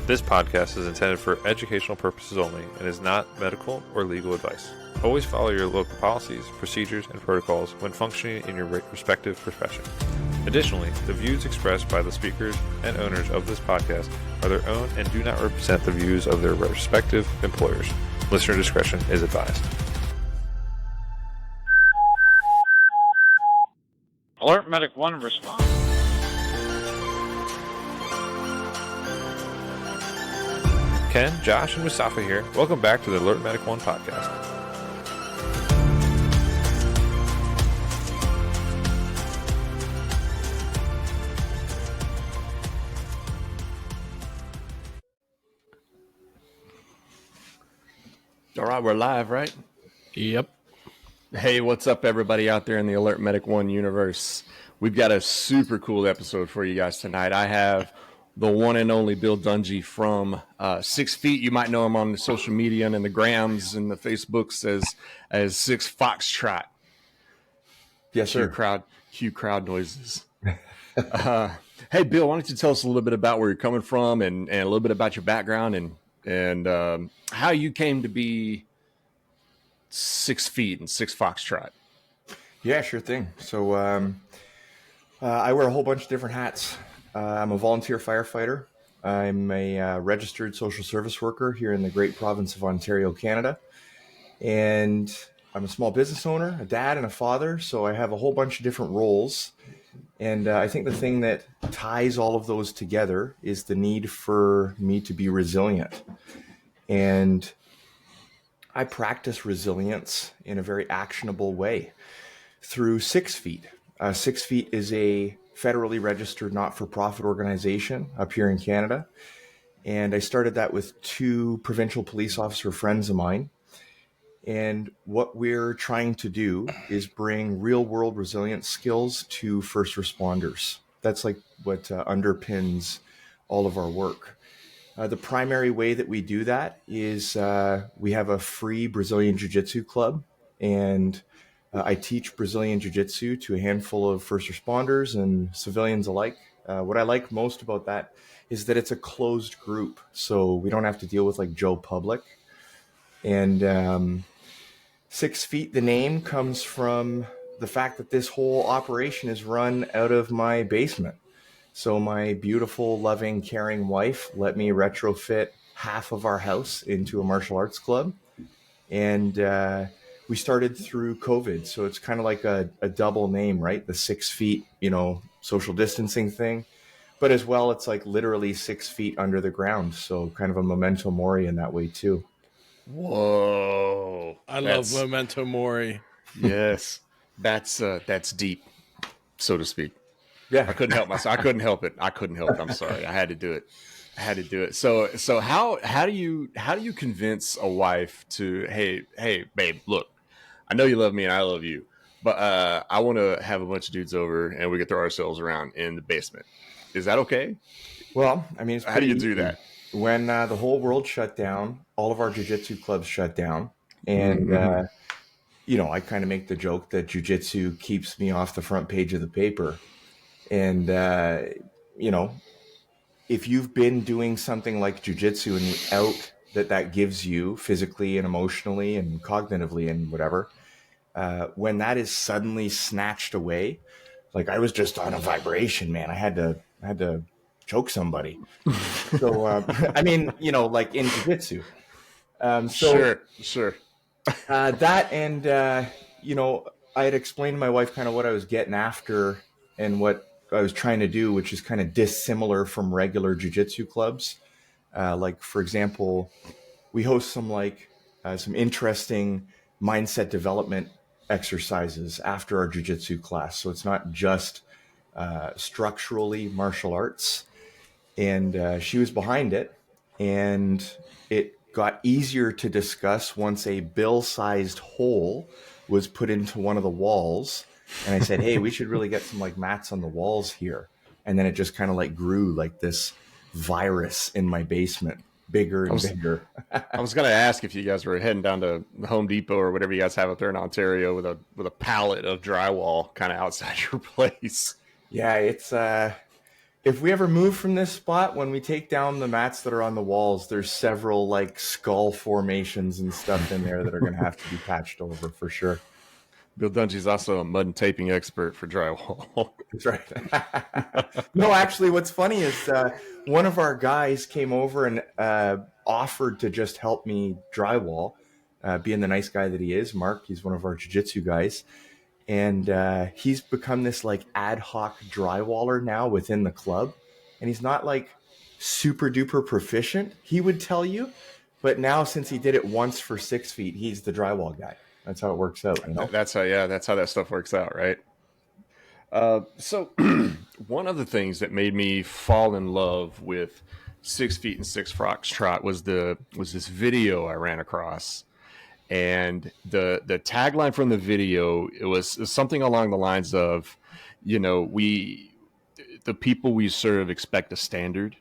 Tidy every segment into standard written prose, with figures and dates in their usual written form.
This podcast is intended for educational purposes only and is not medical or legal advice. Always follow your local policies, procedures, and protocols when functioning in your respective profession. Additionally, the views expressed by the speakers and owners of this podcast are their own and do not represent the views of their respective employers. Listener discretion is advised. Alert Medic 1 response. Ken, Josh, and Mustafa here. Welcome back to the Alert Medic 1 podcast. All right, we're live, right? Yep. Hey, what's up, everybody out there in the Alert Medic 1 universe? We've got a super cool episode for you guys tonight. I have the one and only Bill Dungee from SIXFEET. You might know him on the social media and in the grams and the Facebooks as Six Foxtrot. Yes, sir. Cue crowd noises. Hey, Bill, why don't you tell us a little bit about where you're coming from and a little bit about your background and how you came to be 6 feet and Six Foxtrot. Yeah, sure thing. So I wear a whole bunch of different hats. I'm a volunteer firefighter. I'm a registered social service worker here in the great province of Ontario, Canada. And I'm a small business owner, a dad, and a father. So I have a whole bunch of different roles. And I think the thing that ties all of those together is the need for me to be resilient. And I practice resilience in a very actionable way through 6FEET. 6FEET is a federally registered not-for-profit organization up here in Canada. And I started that with 2 provincial police officer friends of mine. And what we're trying to do is bring real-world resilience skills to first responders. That's like what underpins all of our work. The primary way that we do that is we have a free Brazilian Jiu-Jitsu club, and I teach Brazilian Jiu-Jitsu to a handful of first responders and civilians alike. What I like most about that is that it's a closed group, so we don't have to deal with like Joe Public. And 6FEET, the name, comes from the fact that this whole operation is run out of my basement. So my beautiful, loving, caring wife let me retrofit half of our house into a martial arts club. And we started through COVID. So it's kind of like a double name, right? The 6 feet, social distancing thing. But as well, it's like literally 6 feet under the ground. So kind of a memento mori in that way too. Whoa. I love memento mori. Yes. That's deep, so to speak. Yeah. I couldn't help myself. I couldn't help it. I'm sorry. I had to do it. So how do you convince a wife to, hey, babe, look, I know you love me and I love you, but I want to have a bunch of dudes over and we can throw ourselves around in the basement. Is that okay? Well, I mean, how do you do that? When the whole world shut down, all of our jiu-jitsu clubs shut down. And, I kind of make the joke that jiu-jitsu keeps me off the front page of the paper. And, if you've been doing something like jiu-jitsu and without that gives you physically and emotionally and cognitively and whatever, when that is suddenly snatched away, like I was just on a vibration, man. I had to choke somebody. So, like in jiu-jitsu. Sure. That and, I had explained to my wife kind of what I was getting after and what I was trying to do, which is kind of dissimilar from regular jiu-jitsu clubs. Like, for example, we host some interesting mindset development exercises after our jiu-jitsu class. So it's not just structurally martial arts. And she was behind it. And it got easier to discuss once a bill-sized hole was put into one of the walls. And I said, hey, we should really get some mats on the walls here. And then it just kind of grew like this virus in my basement, bigger and bigger. I was going to ask if you guys were heading down to Home Depot or whatever you guys have up there in Ontario with a pallet of drywall kind of outside your place. Yeah, it's if we ever move from this spot, when we take down the mats that are on the walls, there's several like skull formations and stuff in there that are going to have to be patched over for sure. Bill Dungee's also a mud and taping expert for drywall. That's right. No, actually, what's funny is one of our guys came over and offered to just help me drywall, being the nice guy that he is. Mark, he's one of our jiu-jitsu guys. And he's become this like ad hoc drywaller now within the club. And he's not like super duper proficient, he would tell you. But now, since he did it once for 6 feet, he's the drywall guy. That's how it works out. You know? That's how that stuff works out, right? So one of the things that made me fall in love with 6 Feet and 6 Foxtrot was this video I ran across. And the tagline from the video, it was something along the lines of, you know, the people we serve expect a standard,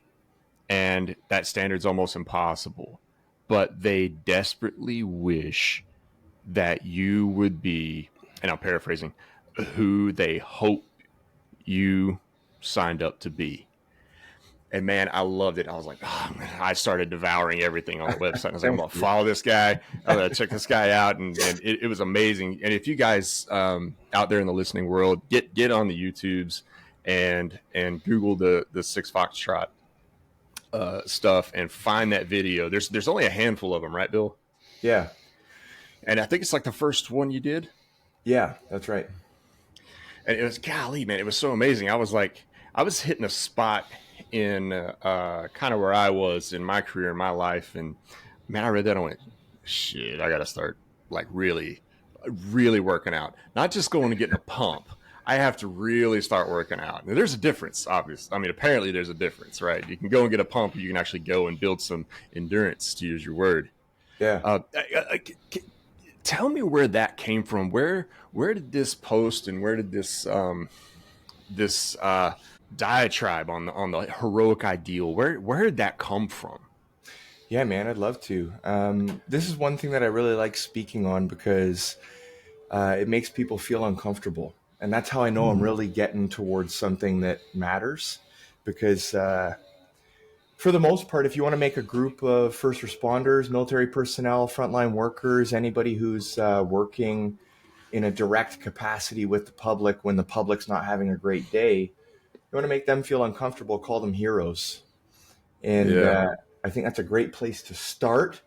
and that standard's almost impossible, but they desperately wish that you would be, and I'm paraphrasing, who they hope you signed up to be. And man, I loved it. I was like, oh, man. I started devouring everything on the website. I was like, I'm going to follow this guy. I'm going to check this guy out. And it was amazing. And if you guys out there in the listening world, get on the YouTubes and Google the 6 Foxtrot stuff and find that video. There's only a handful of them, right, Bill? Yeah. And I think it's like the first one you did. Yeah, that's right. And it was, golly, man, it was so amazing. I was hitting a spot in kind of where I was in my career, in my life. And man, I read that and I went, shit, I got to start like really, really working out. Not just going to get in a pump. I have to really start working out. Now, there's a difference, obviously. I mean, apparently there's a difference, right? You can go and get a pump, or you can actually go and build some endurance, to use your word. Yeah. Tell me where that came from. Where did this post and where did this diatribe on the heroic ideal, where did that come from? Yeah, man, I'd love to. This is one thing that I really like speaking on because it makes people feel uncomfortable. And that's how I know I'm really getting towards something that matters. Because for the most part, if you want to make a group of first responders, military personnel, frontline workers, anybody who's working in a direct capacity with the public when the public's not having a great day, you want to make them feel uncomfortable, call them heroes. And I think that's a great place to start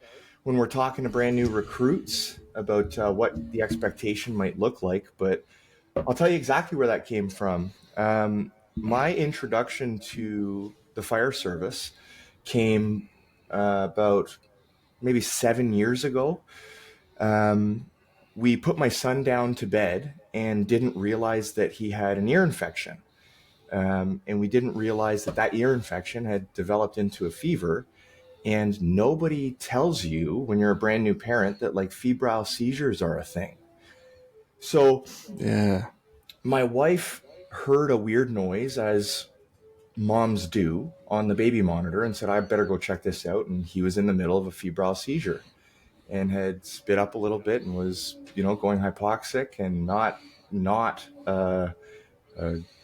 when we're talking to brand new recruits about what the expectation might look like. But I'll tell you exactly where that came from. My introduction to the fire service came about maybe 7 years ago. We put my son down to bed and didn't realize that he had an ear infection. And we didn't realize that ear infection had developed into a fever. And nobody tells you when you're a brand new parent that like febrile seizures are a thing. So my wife heard a weird noise, as moms do, on the baby monitor and said, I better go check this out. And he was in the middle of a febrile seizure and had spit up a little bit and was, going hypoxic and not a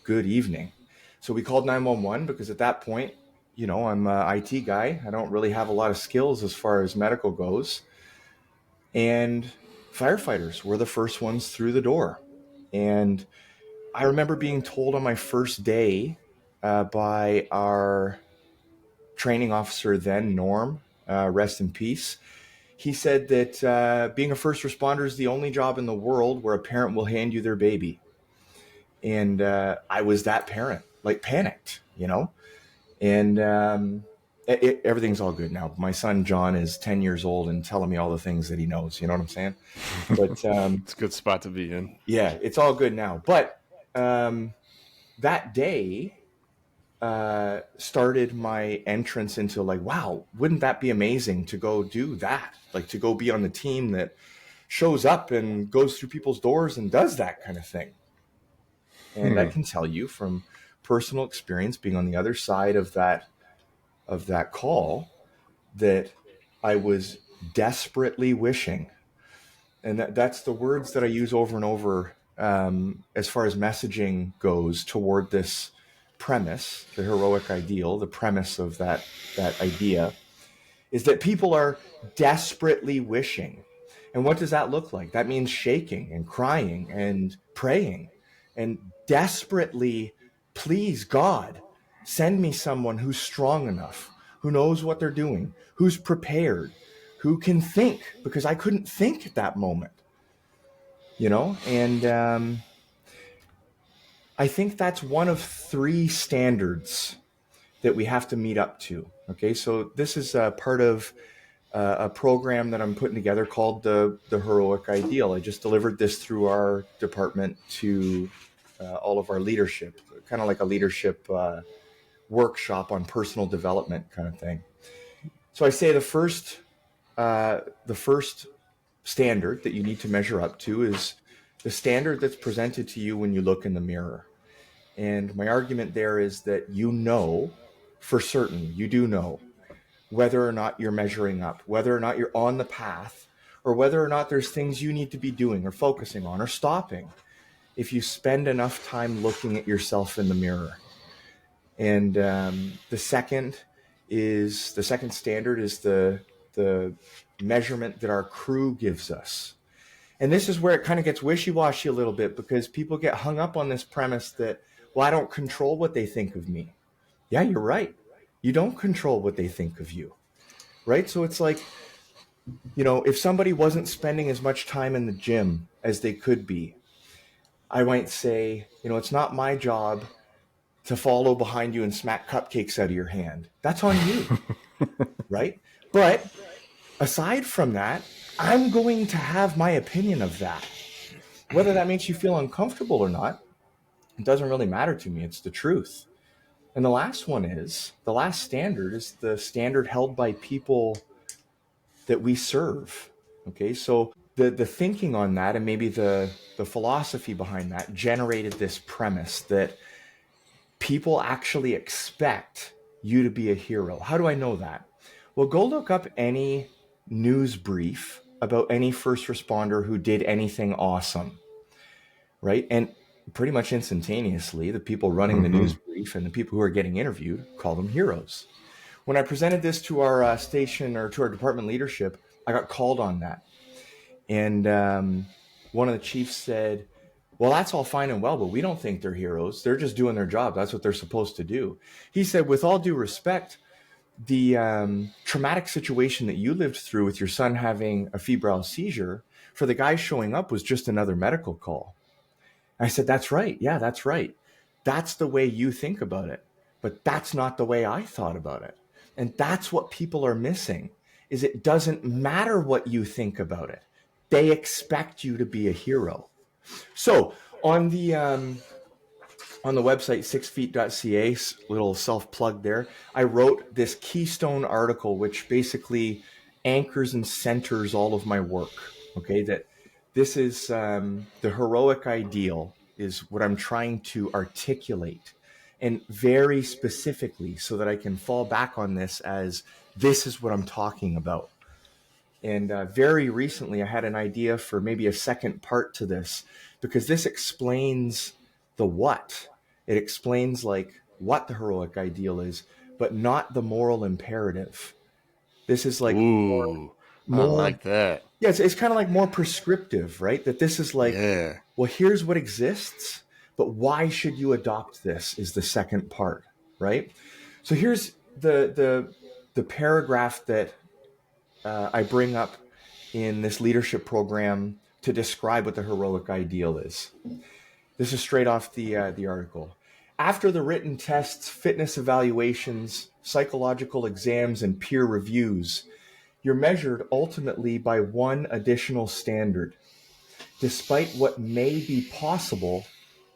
good evening. So we called 911 because at that point, I'm an IT guy. I don't really have a lot of skills as far as medical goes. And firefighters were the first ones through the door. And I remember being told on my first day by our training officer then, Norm, rest in peace. He said that being a first responder is the only job in the world where a parent will hand you their baby. And I was that parent, like panicked, and everything's all good now. My son, John, is 10 years old and telling me all the things that he knows. You know what I'm saying? But it's a good spot to be in. Yeah, it's all good now. But that day started my entrance into like, wow, wouldn't that be amazing to go do that? Like to go be on the team that shows up and goes through people's doors and does that kind of thing. And I can tell you from personal experience being on the other side of that call that I was desperately wishing, and that's the words that I use over and over as far as messaging goes toward this premise, the heroic ideal, the premise of that idea, is that people are desperately wishing. And what does that look like? That means shaking and crying and praying and desperately, please God, send me someone who's strong enough, who knows what they're doing, who's prepared, who can think, because I couldn't think at that moment, And I think that's one of three standards that we have to meet up to. Okay, so this is a part of a program that I'm putting together called the Heroic Ideal. I just delivered this through our department to all of our leadership, kind of like a leadership workshop on personal development kind of thing. So I say the first standard that you need to measure up to is the standard that's presented to you when you look in the mirror. And my argument there is that for certain, you do know whether or not you're measuring up, whether or not you're on the path, or whether or not there's things you need to be doing or focusing on or stopping if you spend enough time looking at yourself in the mirror. And the second standard is the measurement that our crew gives us. And this is where it kind of gets wishy-washy a little bit, because people get hung up on this premise that, well, I don't control what they think of me. Yeah, you're right. You don't control what they think of you, right? So it's like, if somebody wasn't spending as much time in the gym as they could be, I might say, it's not my job to follow behind you and smack cupcakes out of your hand. That's on you, right? But aside from that, I'm going to have my opinion of that. Whether that makes you feel uncomfortable or not, it doesn't really matter to me. It's the truth. And the last standard is the standard held by people that we serve. Okay, so the thinking on that, and maybe the philosophy behind that, generated this premise that people actually expect you to be a hero. How do I know that? Well, go look up any news brief about any first responder who did anything awesome, right? And pretty much instantaneously, the people running the news brief and the people who are getting interviewed call them heroes. When I presented this to our station or to our department leadership, I got called on that. And one of the chiefs said, well, that's all fine and well, but we don't think they're heroes. They're just doing their job. That's what they're supposed to do. He said, with all due respect, the traumatic situation that you lived through with your son having a febrile seizure, for the guy showing up was just another medical call. I said, that's right. Yeah, that's right. That's the way you think about it. But that's not the way I thought about it. And that's what people are missing, is it doesn't matter what you think about it. They expect you to be a hero. So on the website, SIXFEET.ca, little self-plug there, I wrote this keystone article, which basically anchors and centers all of my work. Okay, that this is the heroic ideal is what I'm trying to articulate, and very specifically, so that I can fall back on this as this is what I'm talking about. And very recently, I had an idea for maybe a second part to this, because this explains the what. It explains like what the heroic ideal is, but not the moral imperative. This is like Ooh, I like that. Yeah, it's kind of like more prescriptive, right? That this is like, Yeah. well, here's what exists, but why should you adopt this is the second part, right? So here's the paragraph that I bring up in this leadership program to describe what the heroic ideal is. This is straight off the article. After the written tests, fitness evaluations, psychological exams, and peer reviews, you're measured ultimately by one additional standard. Despite what may be possible,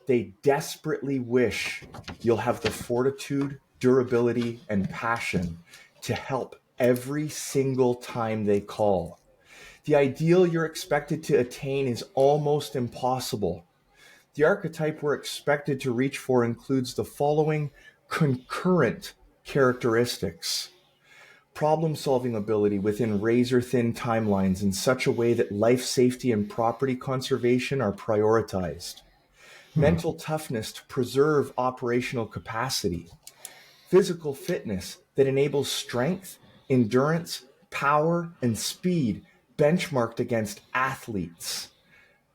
they desperately wish you'll have the fortitude, durability, and passion to help every single time they call. The ideal you're expected to attain is almost impossible. The archetype we're expected to reach for includes the following concurrent characteristics: problem-solving ability within razor-thin timelines in such a way that life safety and property conservation are prioritized. mental toughness to preserve operational capacity, physical fitness that enables strength, endurance, power, and speed benchmarked against athletes,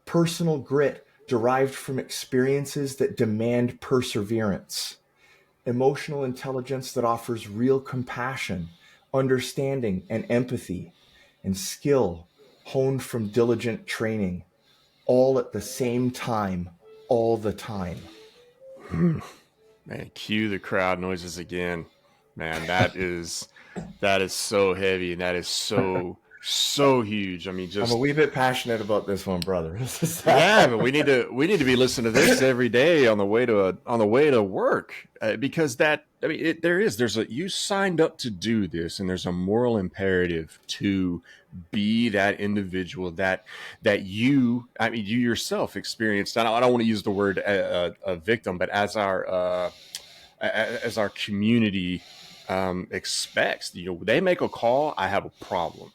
personal grit derived from experiences that demand perseverance, emotional intelligence that offers real compassion, understanding, and empathy, and skill honed from diligent training, all at the same time, all the time. Man, cue the crowd noises again. Man, that is so heavy, and that is so huge. I mean, I'm a just wee bit passionate about this one, brother. yeah, but we need to be listening to this every day on the way to work, because you signed up to do this, and there's a moral imperative to be that individual that you yourself experienced. I don't want to use the word a victim, but as our community expects. They make a call. I have a problem.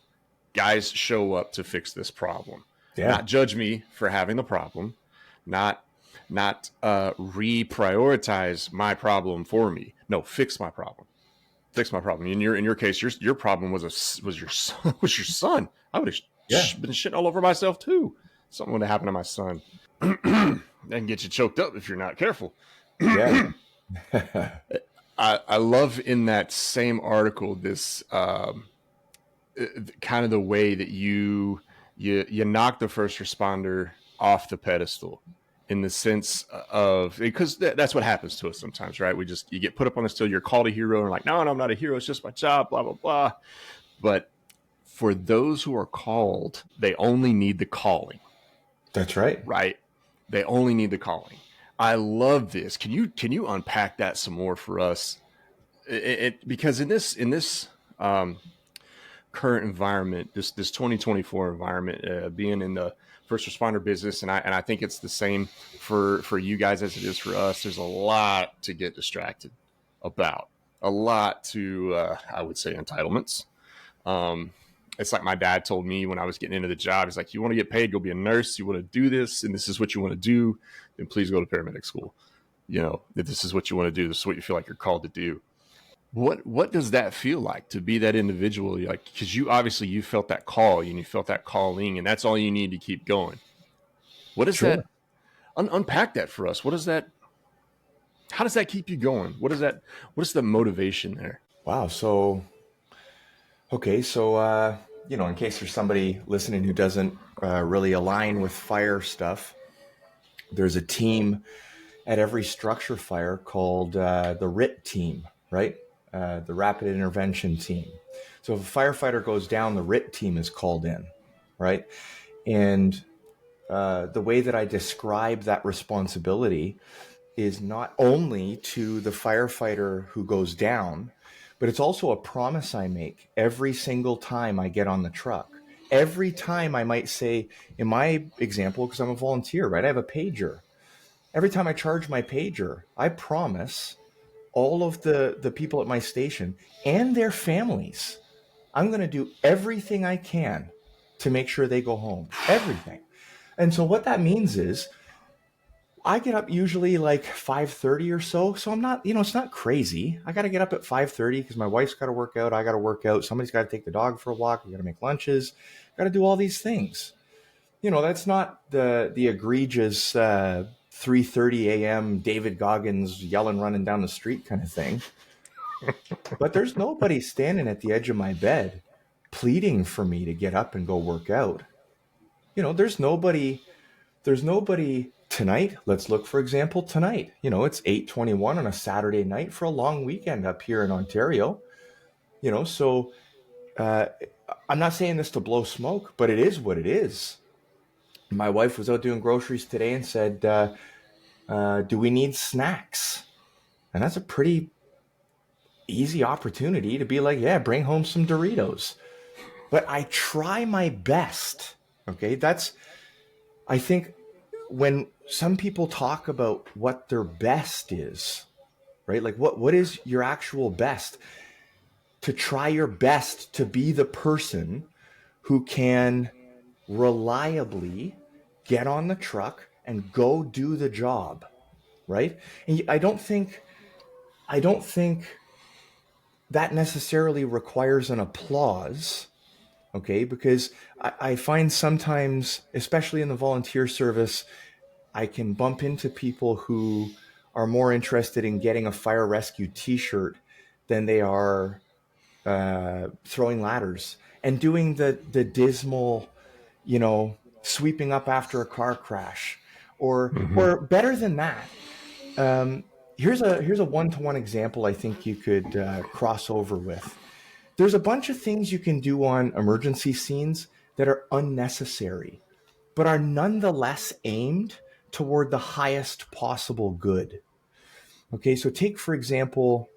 Guys show up to fix this problem. Yeah. Not judge me for having the problem. Not reprioritize my problem for me. No, fix my problem. Fix my problem. In your case, your problem was your son. I would have been shitting all over myself too. Something would have happened to my son. That can get you choked up if you're not careful. Yeah. I love in that same article this kind of the way that you knock the first responder off the pedestal, in the sense of, because that's what happens to us sometimes, right? You get put up on this till you're called a hero, and like, no, I'm not a hero. It's just my job, blah, blah, blah. But for those who are called, they only need the calling. That's right. Right. They only need the calling. I love this. Can you unpack that some more for us? Because in this current environment, this 2024 environment, being in the first responder business, and I think it's the same for you guys as it is for us. There's a lot to get distracted about, a lot to I would say entitlements. It's like my dad told me when I was getting into the job. He's like, you want to get paid, go be a nurse. You want to do this, and this is what you want to do, then please go to paramedic school. If this is what you want to do, this is what you feel like you're called to do. What does that feel like to be that individual? Like, because you felt that call, and you felt that calling, and that's all you need to keep going. What is that? Unpack that for us. What is that? How does that keep you going? What is that? What is the motivation there? Wow. So, okay. So, in case there's somebody listening who doesn't really align with fire stuff, there's a team at every structure fire called the RIT team, right? The Rapid Intervention Team. So if a firefighter goes down, the RIT team is called in, right? And the way that I describe that responsibility is not only to the firefighter who goes down, but it's also a promise I make every single time I get on the truck. Every time I might say, in my example, because I'm a volunteer, right? I have a pager. Every time I charge my pager, I promise all of the people at my station and their families, I'm going to do everything I can to make sure they go home. Everything. And so what that means is I get up usually like 5:30 or so. So I'm not, it's not crazy. I got to get up at 5:30 because my wife's got to work out. I got to work out. Somebody's got to take the dog for a walk. We got to make lunches. Got to do all these things. That's not the egregious 3:30 a.m. David Goggins yelling, running down the street kind of thing. But there's nobody standing at the edge of my bed pleading for me to get up and go work out. There's nobody tonight. Let's look, for example, tonight. It's 8:21 on a Saturday night for a long weekend up here in Ontario. So I'm not saying this to blow smoke, but it is what it is. My wife was out doing groceries today and said, do we need snacks? And that's a pretty easy opportunity to be like, yeah, bring home some Doritos. But I try my best. Okay. I think when some people talk about what their best is, right? Like what is your actual best? To try your best to be the person who can reliably get on the truck and go do the job, right? And I don't think that necessarily requires an applause, okay? Because I find sometimes, especially in the volunteer service, I can bump into people who are more interested in getting a fire rescue T-shirt than they are throwing ladders and doing the dismal, sweeping up after a car crash, or better than that. Um, here's a one-to-one example I think you could cross over with. There's a bunch of things you can do on emergency scenes that are unnecessary, but are nonetheless aimed toward the highest possible good. Okay, so take for example,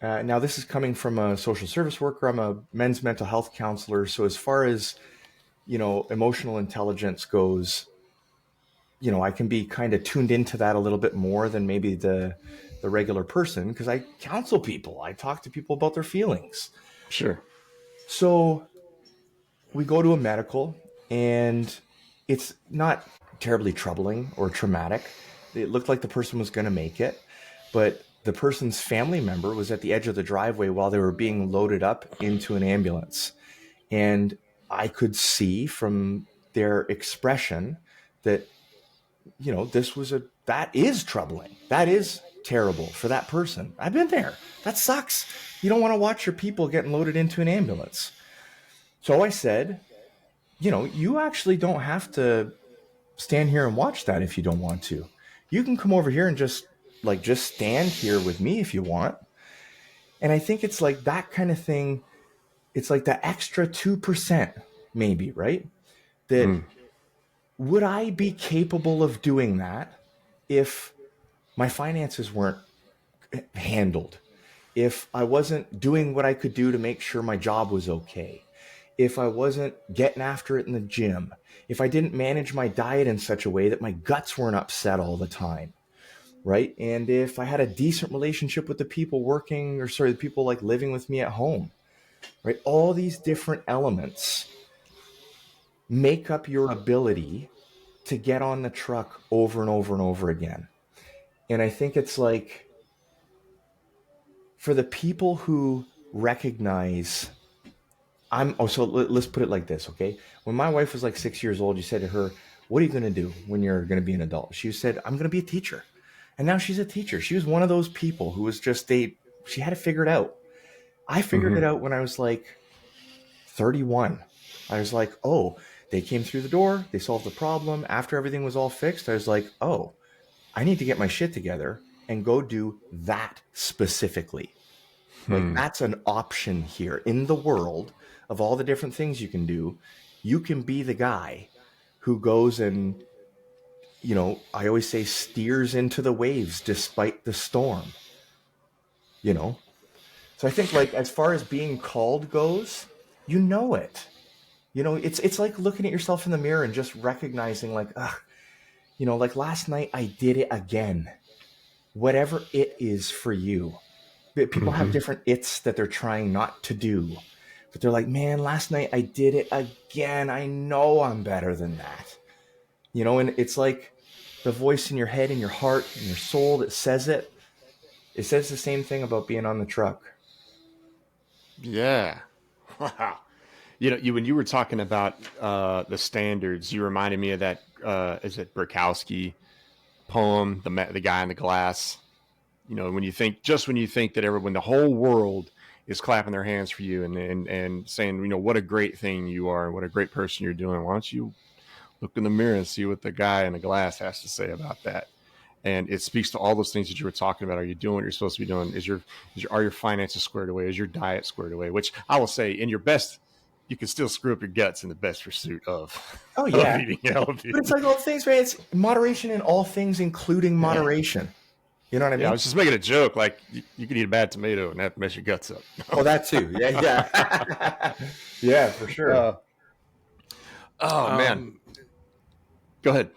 now this is coming from a social service worker. I'm a men's mental health counselor, so as far as emotional intelligence goes, I can be kind of tuned into that a little bit more than maybe the regular person because I counsel people. I talk to people about their feelings. Sure. So we go to a medical, and it's not terribly troubling or traumatic. It looked like the person was going to make it, but the person's family member was at the edge of the driveway while they were being loaded up into an ambulance. And I could see from their expression that, that is troubling. That is terrible for that person. I've been there. That sucks. You don't want to watch your people getting loaded into an ambulance. So I said, you actually don't have to stand here and watch that if you don't want to. You can come over here and just stand here with me if you want. And I think it's like that kind of thing. It's like the extra 2%, maybe, right? That would I be capable of doing that if my finances weren't handled? If I wasn't doing what I could do to make sure my job was okay? If I wasn't getting after it in the gym? If I didn't manage my diet in such a way that my guts weren't upset all the time, right? And if I had a decent relationship with the people the people like living with me at home, right? All these different elements make up your ability to get on the truck over and over and over again. And I think it's like, for the people who recognize let's put it like this, okay? When my wife was like 6 years old, you said to her, what are you going to do when you're going to be an adult? She said, I'm going to be a teacher. And now she's a teacher. She was one of those people who was just she had to figure it out. I figured it out when I was like 31. I was like, oh, they came through the door. They solved the problem. After everything was all fixed, I was like, oh, I need to get my shit together and go do that specifically. Like, that's an option here in the world of all the different things you can do. You can be the guy who goes and, I always say, steers into the waves despite the storm, So I think, like, as far as being called goes, it. It's like looking at yourself in the mirror and just recognizing, like, like last night I did it again. Whatever it is for you. People have different it's that they're trying not to do. But they're like, man, last night I did it again. I know I'm better than that. And it's like the voice in your head and your heart and your soul that says it. It says the same thing about being on the truck. Yeah. Wow. When you were talking about the standards, you reminded me of that, is it Bukowski poem, the guy in the glass? When you think that when the whole world is clapping their hands for you and saying, what a great thing you are and what a great person you're doing, why don't you look in the mirror and see what the guy in the glass has to say about that? And it speaks to all those things that you were talking about. Are you doing what you're supposed to be doing? Are your finances squared away? Is your diet squared away? Which I will say, in your best, you can still screw up your guts in the best pursuit of, Oh, yeah. of eating healthy. But it's like all things, right? It's moderation in all things, including moderation. Yeah. You know what I mean? Yeah, I was just making a joke. Like, you could eat a bad tomato and that mess your guts up. Oh, that too. Yeah. Yeah, for sure. Man. Go ahead.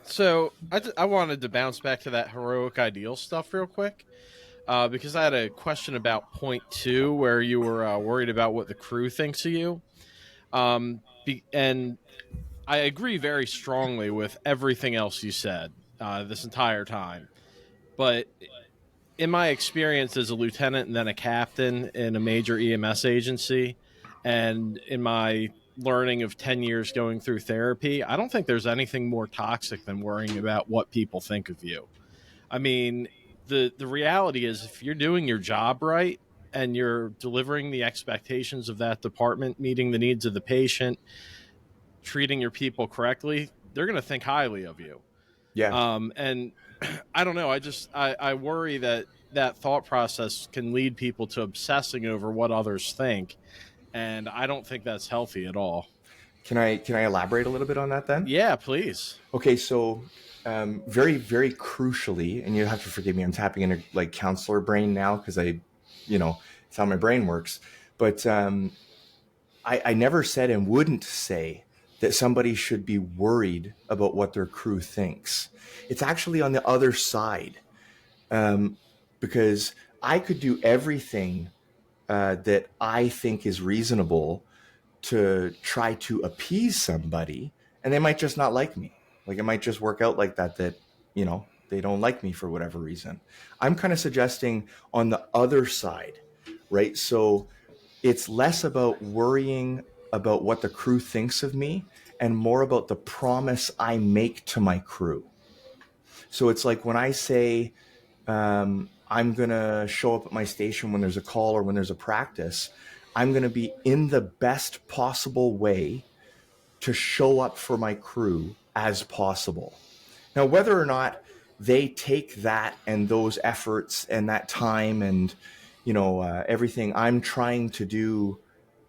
So I wanted to bounce back to that heroic ideal stuff real quick, because I had a question about point 2 where you were worried about what the crew thinks of you. And I agree very strongly with everything else you said this entire time. But in my experience as a lieutenant and then a captain in a major EMS agency, and in my learning of 10 years going through therapy, I don't think there's anything more toxic than worrying about what people think of you. I mean, the reality is if you're doing your job right and you're delivering the expectations of that department, meeting the needs of the patient, treating your people correctly, they're going to think highly of you. Yeah. And I don't know. I worry that that thought process can lead people to obsessing over what others think. And I don't think that's healthy at all. Can I elaborate a little bit on that then? Yeah, please. Okay, so very, very crucially, and you have to forgive me, I'm tapping into like counselor brain now because it's how my brain works. But I never said and wouldn't say that somebody should be worried about what their crew thinks. It's actually on the other side, because I could do everything that I think is reasonable to try to appease somebody, and they might just not like me. Like it might just work out like that, they don't like me for whatever reason. I'm kind of suggesting on the other side, right? So it's less about worrying about what the crew thinks of me and more about the promise I make to my crew. So it's like when I say, I'm going to show up at my station when there's a call or when there's a practice, I'm going to be in the best possible way to show up for my crew as possible. Now, whether or not they take that and those efforts and that time and, everything I'm trying to do,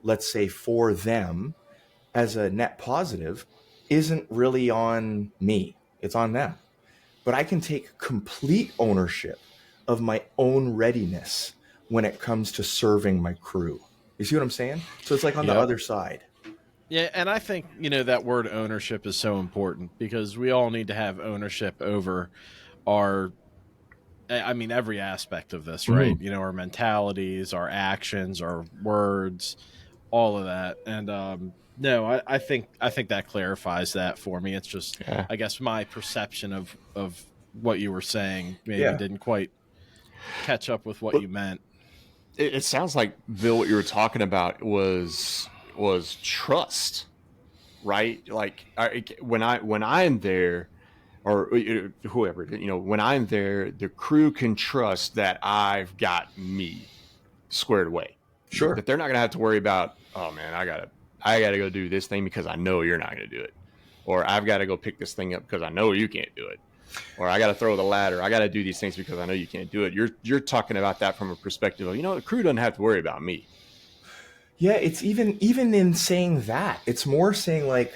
let's say for them as a net positive, isn't really on me. It's on them. But I can take complete ownership of my own readiness when it comes to serving my crew. You see what I'm saying? So it's like on the other side. Yeah, and I think, that word ownership is so important because we all need to have ownership over every aspect of this, right? Mm-hmm. Our mentalities, our actions, our words, all of that. And no, I think that clarifies that for me. It's just, I guess, my perception of what you were saying maybe didn't quite catch up with what you meant. It sounds like, Bill, what you were talking about was trust, right? Like when I'm there, or whoever, when I'm there, the crew can trust that I've got me squared away. Sure. That they're not going to have to worry about, oh man, I gotta go do this thing because I know you're not going to do it, or I've got to go pick this thing up because I know you can't do it, or I got to throw the ladder. I got to do these things because I know you can't do it. You're talking about that from a perspective of, the crew doesn't have to worry about me. Yeah, it's even in saying that, it's more saying like,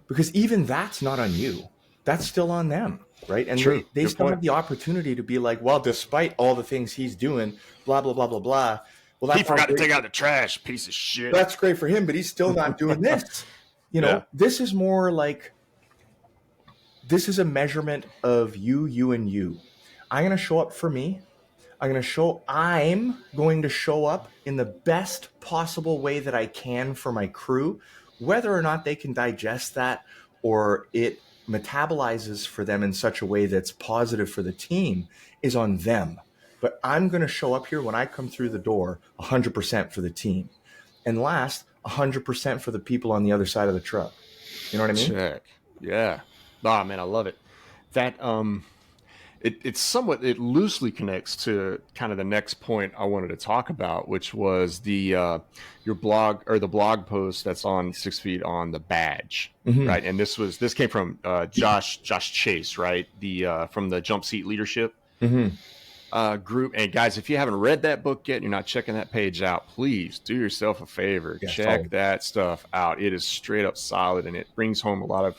because even that's not on you. That's still on them, right? And True. they still have the opportunity to be like, well, despite all the things he's doing, blah, blah, blah, blah, blah. Well, that's he forgot to take out the trash, piece of shit. That's great for him, but he's still not doing this. This is more like, this is a measurement of you, and you. I'm going to show up for me. I'm going to show up in the best possible way that I can for my crew, whether or not they can digest that or it metabolizes for them in such a way that's positive for the team is on them. But I'm going to show up here when I come through the door 100% for the team. And last, 100% for the people on the other side of the truck. You know what I mean? Check. Yeah. Oh, man, I love it. That, it loosely connects to kind of the next point I wanted to talk about, which was your blog, or the blog post that's on 6 Feet on the badge, right? And this came from Josh Chase, right? From the Jump Seat Leadership group. And guys, if you haven't read that book yet, you're not checking that page out, please do yourself a favor. Yes, check that stuff out. It is straight up solid, and it brings home a lot of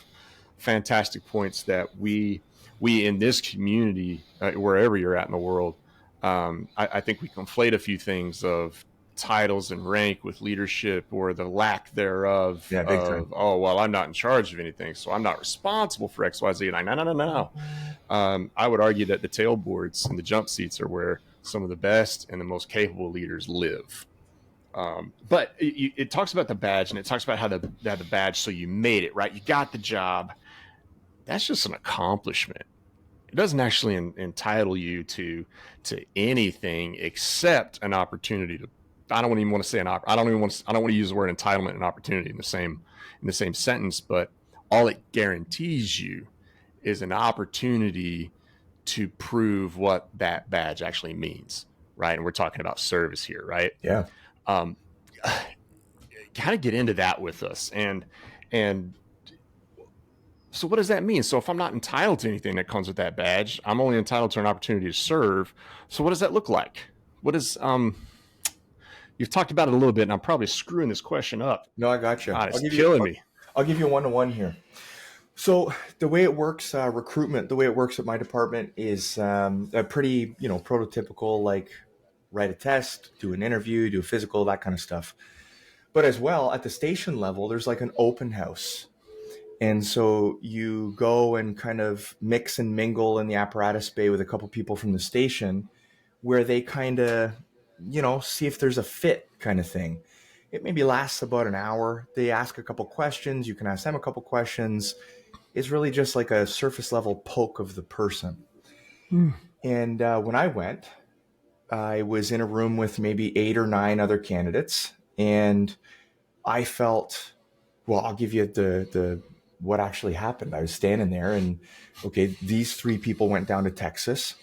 fantastic points that we in this community, wherever you're at in the world, I think we conflate a few things of titles and rank with leadership, or the lack thereof. Yeah, big time. Oh, well, I'm not in charge of anything, so I'm not responsible for XYZ. And no. I would argue that the tailboards and the jump seats are where some of the best and the most capable leaders live. But it talks about the badge, and it talks about how the badge, so you made it, right? You got the job. That's just an accomplishment. It doesn't actually entitle you to anything except an opportunity to. I don't even want to say I don't want to use the word entitlement and opportunity in the same sentence, but all it guarantees you is an opportunity to prove what that badge actually means, right? And we're talking about service here, right? Yeah. Kind of get into that with us, and so what does that mean? So if I'm not entitled to anything that comes with that badge, I'm only entitled to an opportunity to serve. So what does that look like? What is you've talked about it a little bit, and I'm probably screwing this question up. No, I got you. God, it's killing me. I'll give you a one-to-one here. So the way it works, recruitment, the way it works at my department is a pretty, prototypical, like write a test, do an interview, do a physical, that kind of stuff. But as well, at the station level, there's like an open house. And so you go and kind of mix and mingle in the apparatus bay with a couple people from the station where they kind of, see if there's a fit kind of thing. It maybe lasts about an hour. They ask a couple questions. You can ask them a couple questions. It's really just like a surface level poke of the person. And when I went, I was in a room with maybe 8 or 9 other candidates. And I felt, well, I'll give you the what actually happened. I was standing there and, okay, these 3 people went down to Texas.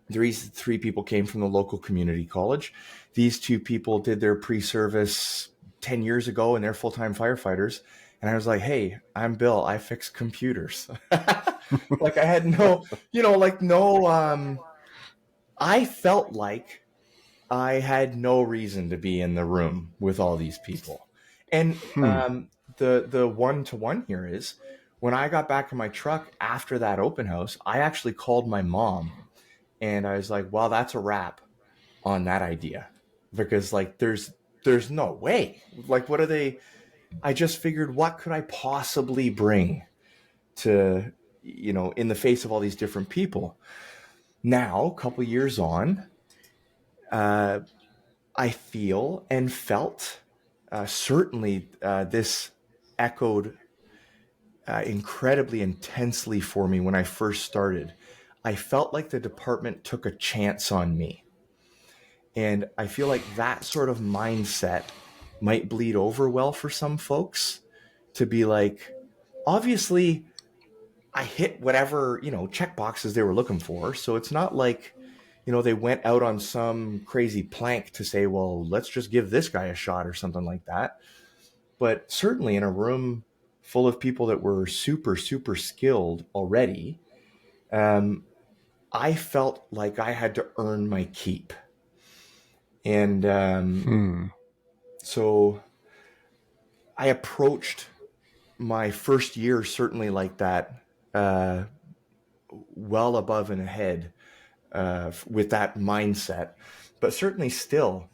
These 3 people came from the local community college. These 2 people did their pre-service 10 years ago and they're full-time firefighters. And I was like, hey, I'm Bill. I fix computers. Like I had I felt like I had no reason to be in the room with all these people. And the one-to-one here is when I got back in my truck after that open house, I actually called my mom and I was like, well, that's a wrap on that idea, because like, there's no way, like, what are they? I just figured, what could I possibly bring to, in the face of all these different people? Now, a couple years on, I feel and felt, certainly this echoed incredibly intensely for me when I first started. I felt like the department took a chance on me. And I feel like that sort of mindset might bleed over well for some folks, to be like, obviously I hit whatever, check boxes they were looking for. So it's not like, they went out on some crazy plank to say, well, let's just give this guy a shot or something like that. But certainly in a room full of people that were super, super skilled already, I felt like I had to earn my keep. And so I approached my first year certainly like that, well above and ahead with that mindset. But certainly still,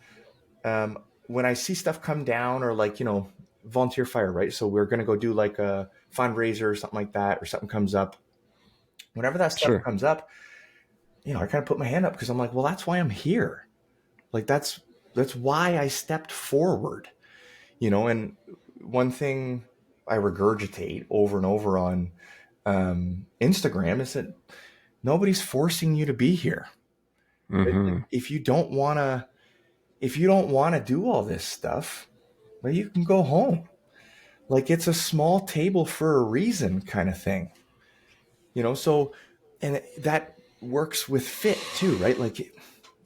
when I see stuff come down, or like, volunteer fire, right? So we're going to go do like a fundraiser or something like that, or something comes up. Whenever that stuff comes up, I kind of put my hand up, because I'm like, well, that's why I'm here. Like, that's why I stepped forward, and one thing I regurgitate over and over on Instagram is that nobody's forcing you to be here. Mm-hmm. If you don't want to do all this stuff, well, you can go home. Like, it's a small table for a reason kind of thing, so, and that works with fit too, right? Like,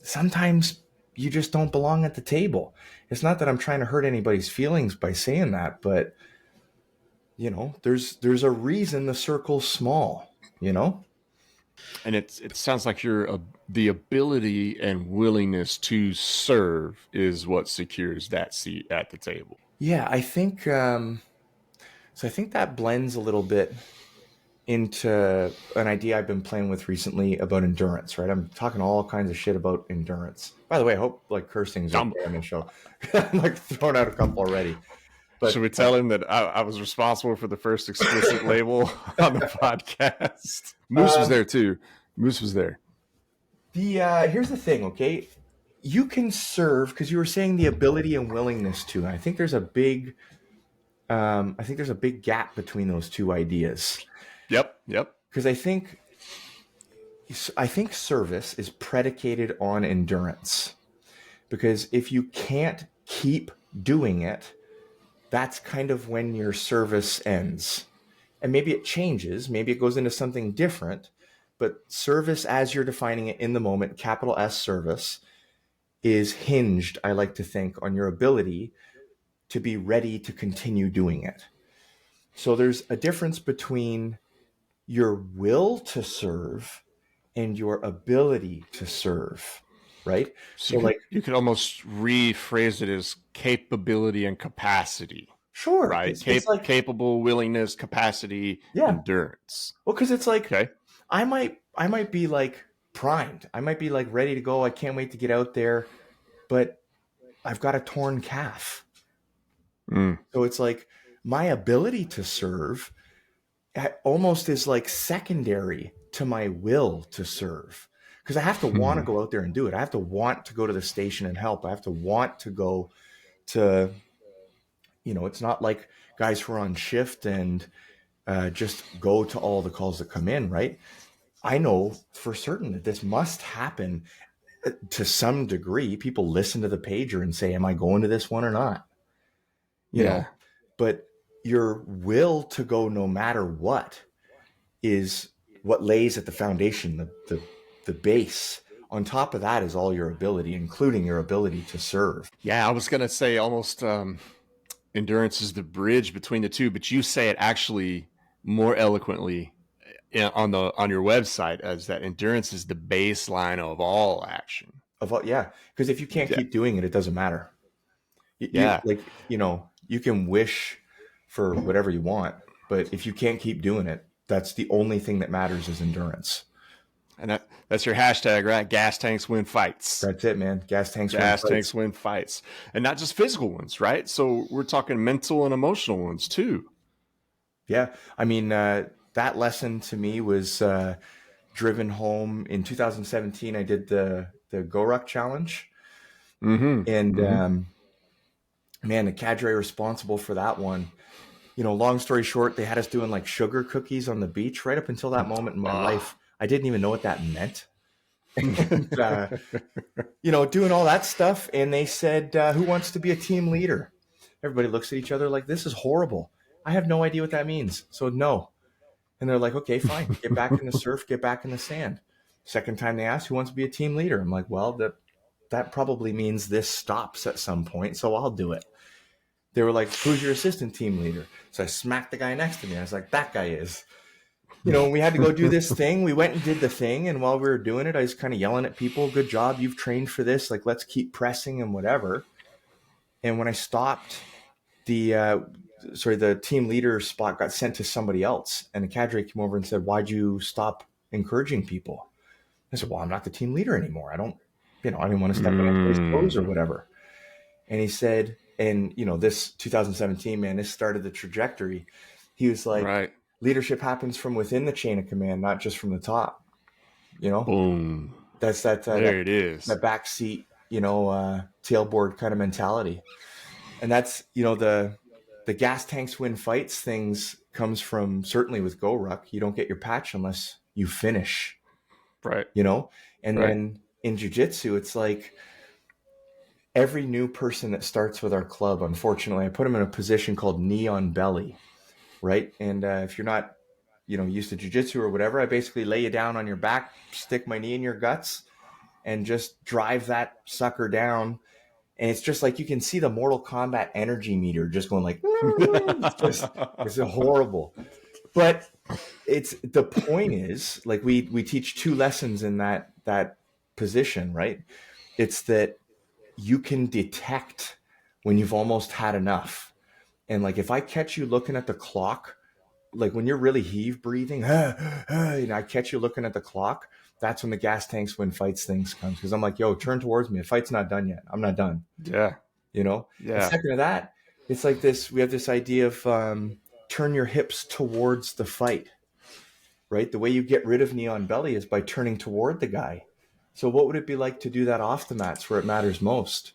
sometimes you just don't belong at the table. It's not that I'm trying to hurt anybody's feelings by saying that, but there's a reason the circle's small, And it sounds like the ability and willingness to serve is what secures that seat at the table. Yeah, I think so. I think that blends a little bit into an idea I've been playing with recently about endurance, right? I'm talking all kinds of shit about endurance. By the way, I hope like cursing's okay on the show. I'm like throwing out a couple already. But should we tell him that I was responsible for the first explicit label on the podcast? Moose was there too. Moose was there. Here's the thing, okay? you can serve because you were saying the ability and willingness to. And I think there's a big, gap between those two ideas. Yep. Because I think service is predicated on endurance. Because if you can't keep doing it, that's kind of when your service ends. And maybe it changes, maybe it goes into something different, but service as you're defining it in the moment, capital S service, is hinged, I like to think, on your ability to be ready to continue doing it. So there's a difference between your will to serve and your ability to serve, right? So you could almost rephrase it as capability and capacity. Sure, Right? it's like, Capable, willingness, capacity, yeah. endurance. Well, because it's like, Okay. I might be like primed. I might be like ready to go. I can't wait to get out there, but I've got a torn calf. So it's like my ability to serve almost is like secondary to my will to serve, because I have to want to go out there and do it. I have to want to go to the station and help. I have to want to go to, it's not like guys who are on shift and just go to all the calls that come in, right? I know for certain that this must happen to some degree. People listen to the pager and say, am I going to this one or not? You know, but your will to go no matter what is what lays at the foundation, the base. On top of that is all your ability, including your ability to serve. Yeah, I was going to say almost endurance is the bridge between the two, but you say it actually more eloquently on your website as that endurance is the baseline of all action. Because if you can't keep doing it, it doesn't matter. You can wish for whatever you want, but if you can't keep doing it, that's the only thing that matters is endurance. And that's your hashtag, right? Gas tanks win fights. That's it, man. Gas tanks win fights. And not just physical ones, right? So we're talking mental and emotional ones too. Yeah. I mean, that lesson to me was driven home in 2017. I did the GoRuck challenge. And man, the cadre responsible for that one, long story short, they had us doing like sugar cookies on the beach. Right up until that moment in my life, I didn't even know what that meant. And, doing all that stuff. And they said, who wants to be a team leader? Everybody looks at each other like, this is horrible. I have no idea what that means. So no. And they're like, okay, fine. Get back in the surf, get back in the sand. Second time they asked, who wants to be a team leader? I'm like, well, that probably means this stops at some point, so I'll do it. They were like, who's your assistant team leader? So I smacked the guy next to me. I was like, that guy is. We had to go do this thing. We went and did the thing. And while we were doing it, I was kind of yelling at people, good job, you've trained for this. Like, let's keep pressing and whatever. And when I stopped, the team leader spot got sent to somebody else. And the cadre came over and said, why'd you stop encouraging people? I said, well, I'm not the team leader anymore. I didn't want to step on anybody's toes or whatever. And he said, and this 2017, man, this started the trajectory. He was like, right. Leadership happens from within the chain of command, not just from the top. Boom. That's that. It is. That backseat, tailboard kind of mentality. And that's, the gas tanks win fights things comes from certainly with GoRuck. You don't get your patch unless you finish. Right. And then in jiu-jitsu, it's like every new person that starts with our club, unfortunately, I put them in a position called knee on belly, right? And if you're not, used to jiu-jitsu or whatever, I basically lay you down on your back, stick my knee in your guts, and just drive that sucker down. And it's just like you can see the Mortal Kombat energy meter just going like, it's horrible. But the point is, like we teach two lessons in that position, right? It's that you can detect when you've almost had enough. And like, if I catch you looking at the clock, like when you're really heave breathing, and I catch you looking at the clock, that's when the gas tanks win fights things comes. Cause I'm like, yo, turn towards me. The fight's not done yet. I'm not done. Yeah. Yeah. And second to that, it's like this, we have this idea of turn your hips towards the fight, right? The way you get rid of knee on belly is by turning toward the guy. So what would it be like to do that off the mats where it matters most?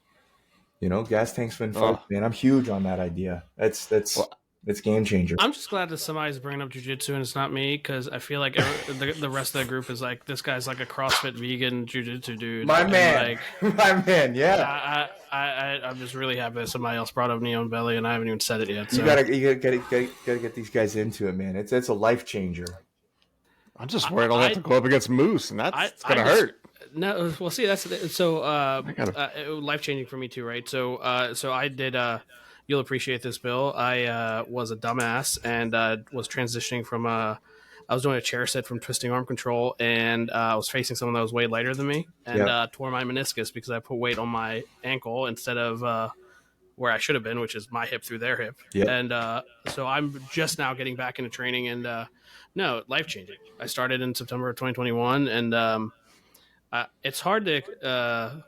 You know, gas tanks win fights, Oh, man. I'm huge on that idea. well, That's game changer. I'm just glad that somebody's bringing up jujitsu and it's not me, because I feel like the rest of the group is like, this guy's like a CrossFit vegan jujitsu dude. My And, man, like, my man, yeah. I'm just really happy that somebody else brought up Neon Belly, and I haven't even said it yet. So. You gotta get these guys into it, man. It's a life changer. I'm just worried I'll have to go up against Moose, and that's gonna hurt. No, well, see, that's so gotta- life changing for me too, right? So I did. You'll appreciate this, Bill. I was a dumbass and was transitioning from I was doing a chair sit from twisting arm control, and I was facing someone that was way lighter than me, and tore my meniscus because I put weight on my ankle instead of where I should have been, which is my hip through their hip. Yep. And so I'm just now getting back into training, and no, life changing. I started in September of 2021, and it's hard to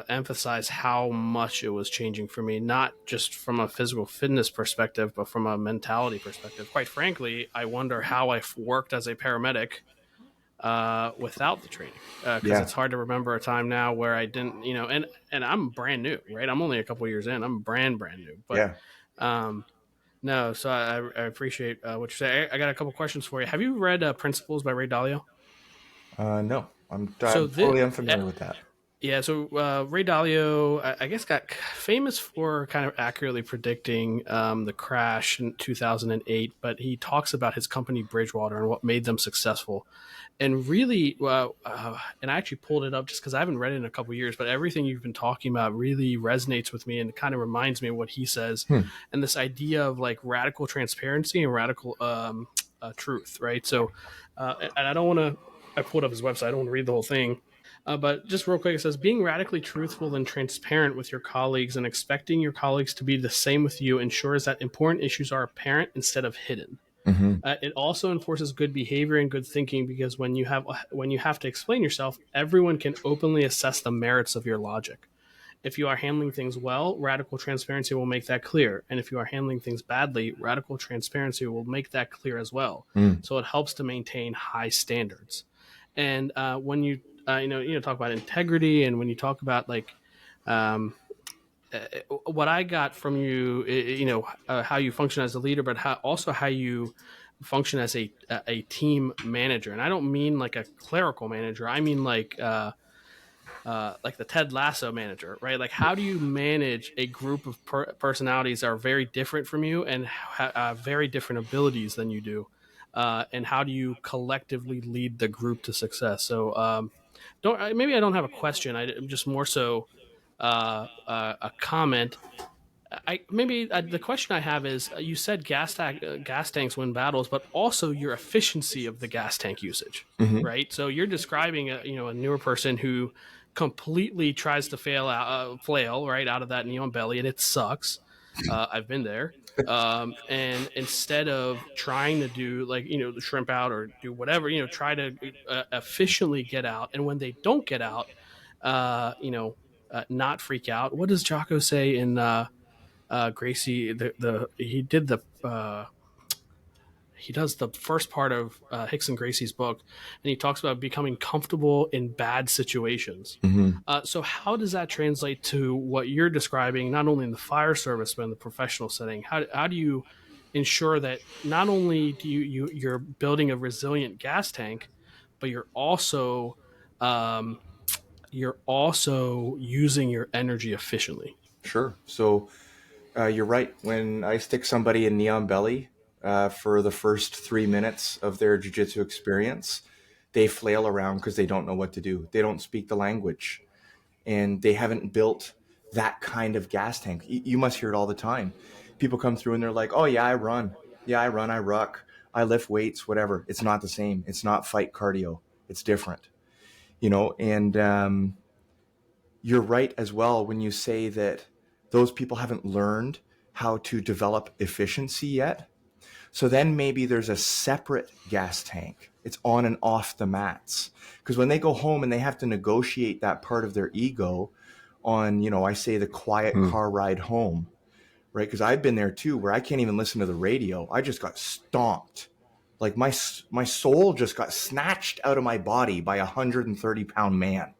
emphasize how much it was changing for me, not just from a physical fitness perspective, but from a mentality perspective. Quite frankly, I wonder how I worked as a paramedic without the training, because it's hard to remember a time now where I didn't, and I'm brand new, right? I'm only a couple years in. I'm brand new, but no. So I appreciate what you're saying. I got a couple questions for you. Have you read Principles by Ray Dalio? No, I'm totally unfamiliar with that. Yeah, so Ray Dalio, I guess, got famous for kind of accurately predicting the crash in 2008, but he talks about his company Bridgewater and what made them successful. And really, and I actually pulled it up just because I haven't read it in a couple of years, but everything you've been talking about really resonates with me and kind of reminds me of what he says. And this idea of like radical transparency and radical truth, right? So, and I don't want to, I pulled up his website, I don't want to read the whole thing. But just real quick, it says, being radically truthful and transparent with your colleagues and expecting your colleagues to be the same with you ensures that important issues are apparent instead of hidden. It also enforces good behavior and good thinking, because when you have to explain yourself, everyone can openly assess the merits of your logic. If you are handling things well, radical transparency will make that clear. And if you are handling things badly, radical transparency will make that clear as well. So it helps to maintain high standards. And when you talk about integrity, and when you talk about like what I got from you, how you function as a leader, but how you function as a team manager. And I don't mean like a clerical manager. I mean like the Ted Lasso manager, right? Like, how do you manage a group of personalities that are very different from you and have very different abilities than you do? And how do you collectively lead the group to success? So maybe I don't have a question. I'm just more so a comment. The question I have is, you said gas tanks win battles, but also your efficiency of the gas tank usage, right? So you're describing a newer person who completely tries to flail right out of that neon belly, and it sucks. I've been there. And instead of trying to do the shrimp out or do whatever, try to efficiently get out. And when they don't get out, not freak out. What does Jocko say in Gracie? He does the first part of Hicks and Gracie's book, and he talks about becoming comfortable in bad situations. So how does that translate to what you're describing, not only in the fire service, but in the professional setting? How do you ensure that not only do you're building a resilient gas tank, but you're also using your energy efficiently? Sure. So you're right. When I stick somebody in neon belly for the first 3 minutes of their jiu-jitsu experience, they flail around because they don't know what to do. They don't speak the language, and they haven't built that kind of gas tank. You must hear it all the time. People come through and they're like, oh yeah, I run. Yeah, I run, I ruck, I lift weights, whatever. It's not the same. It's not fight cardio. It's different, and you're right as well when you say that those people haven't learned how to develop efficiency yet. So then maybe there's a separate gas tank. It's on and off the mats. Because when they go home and they have to negotiate that part of their ego on, I say the quiet car ride home, right? Because I've been there too, where I can't even listen to the radio. I just got stomped Like my soul just got snatched out of my body by a 130-pound man,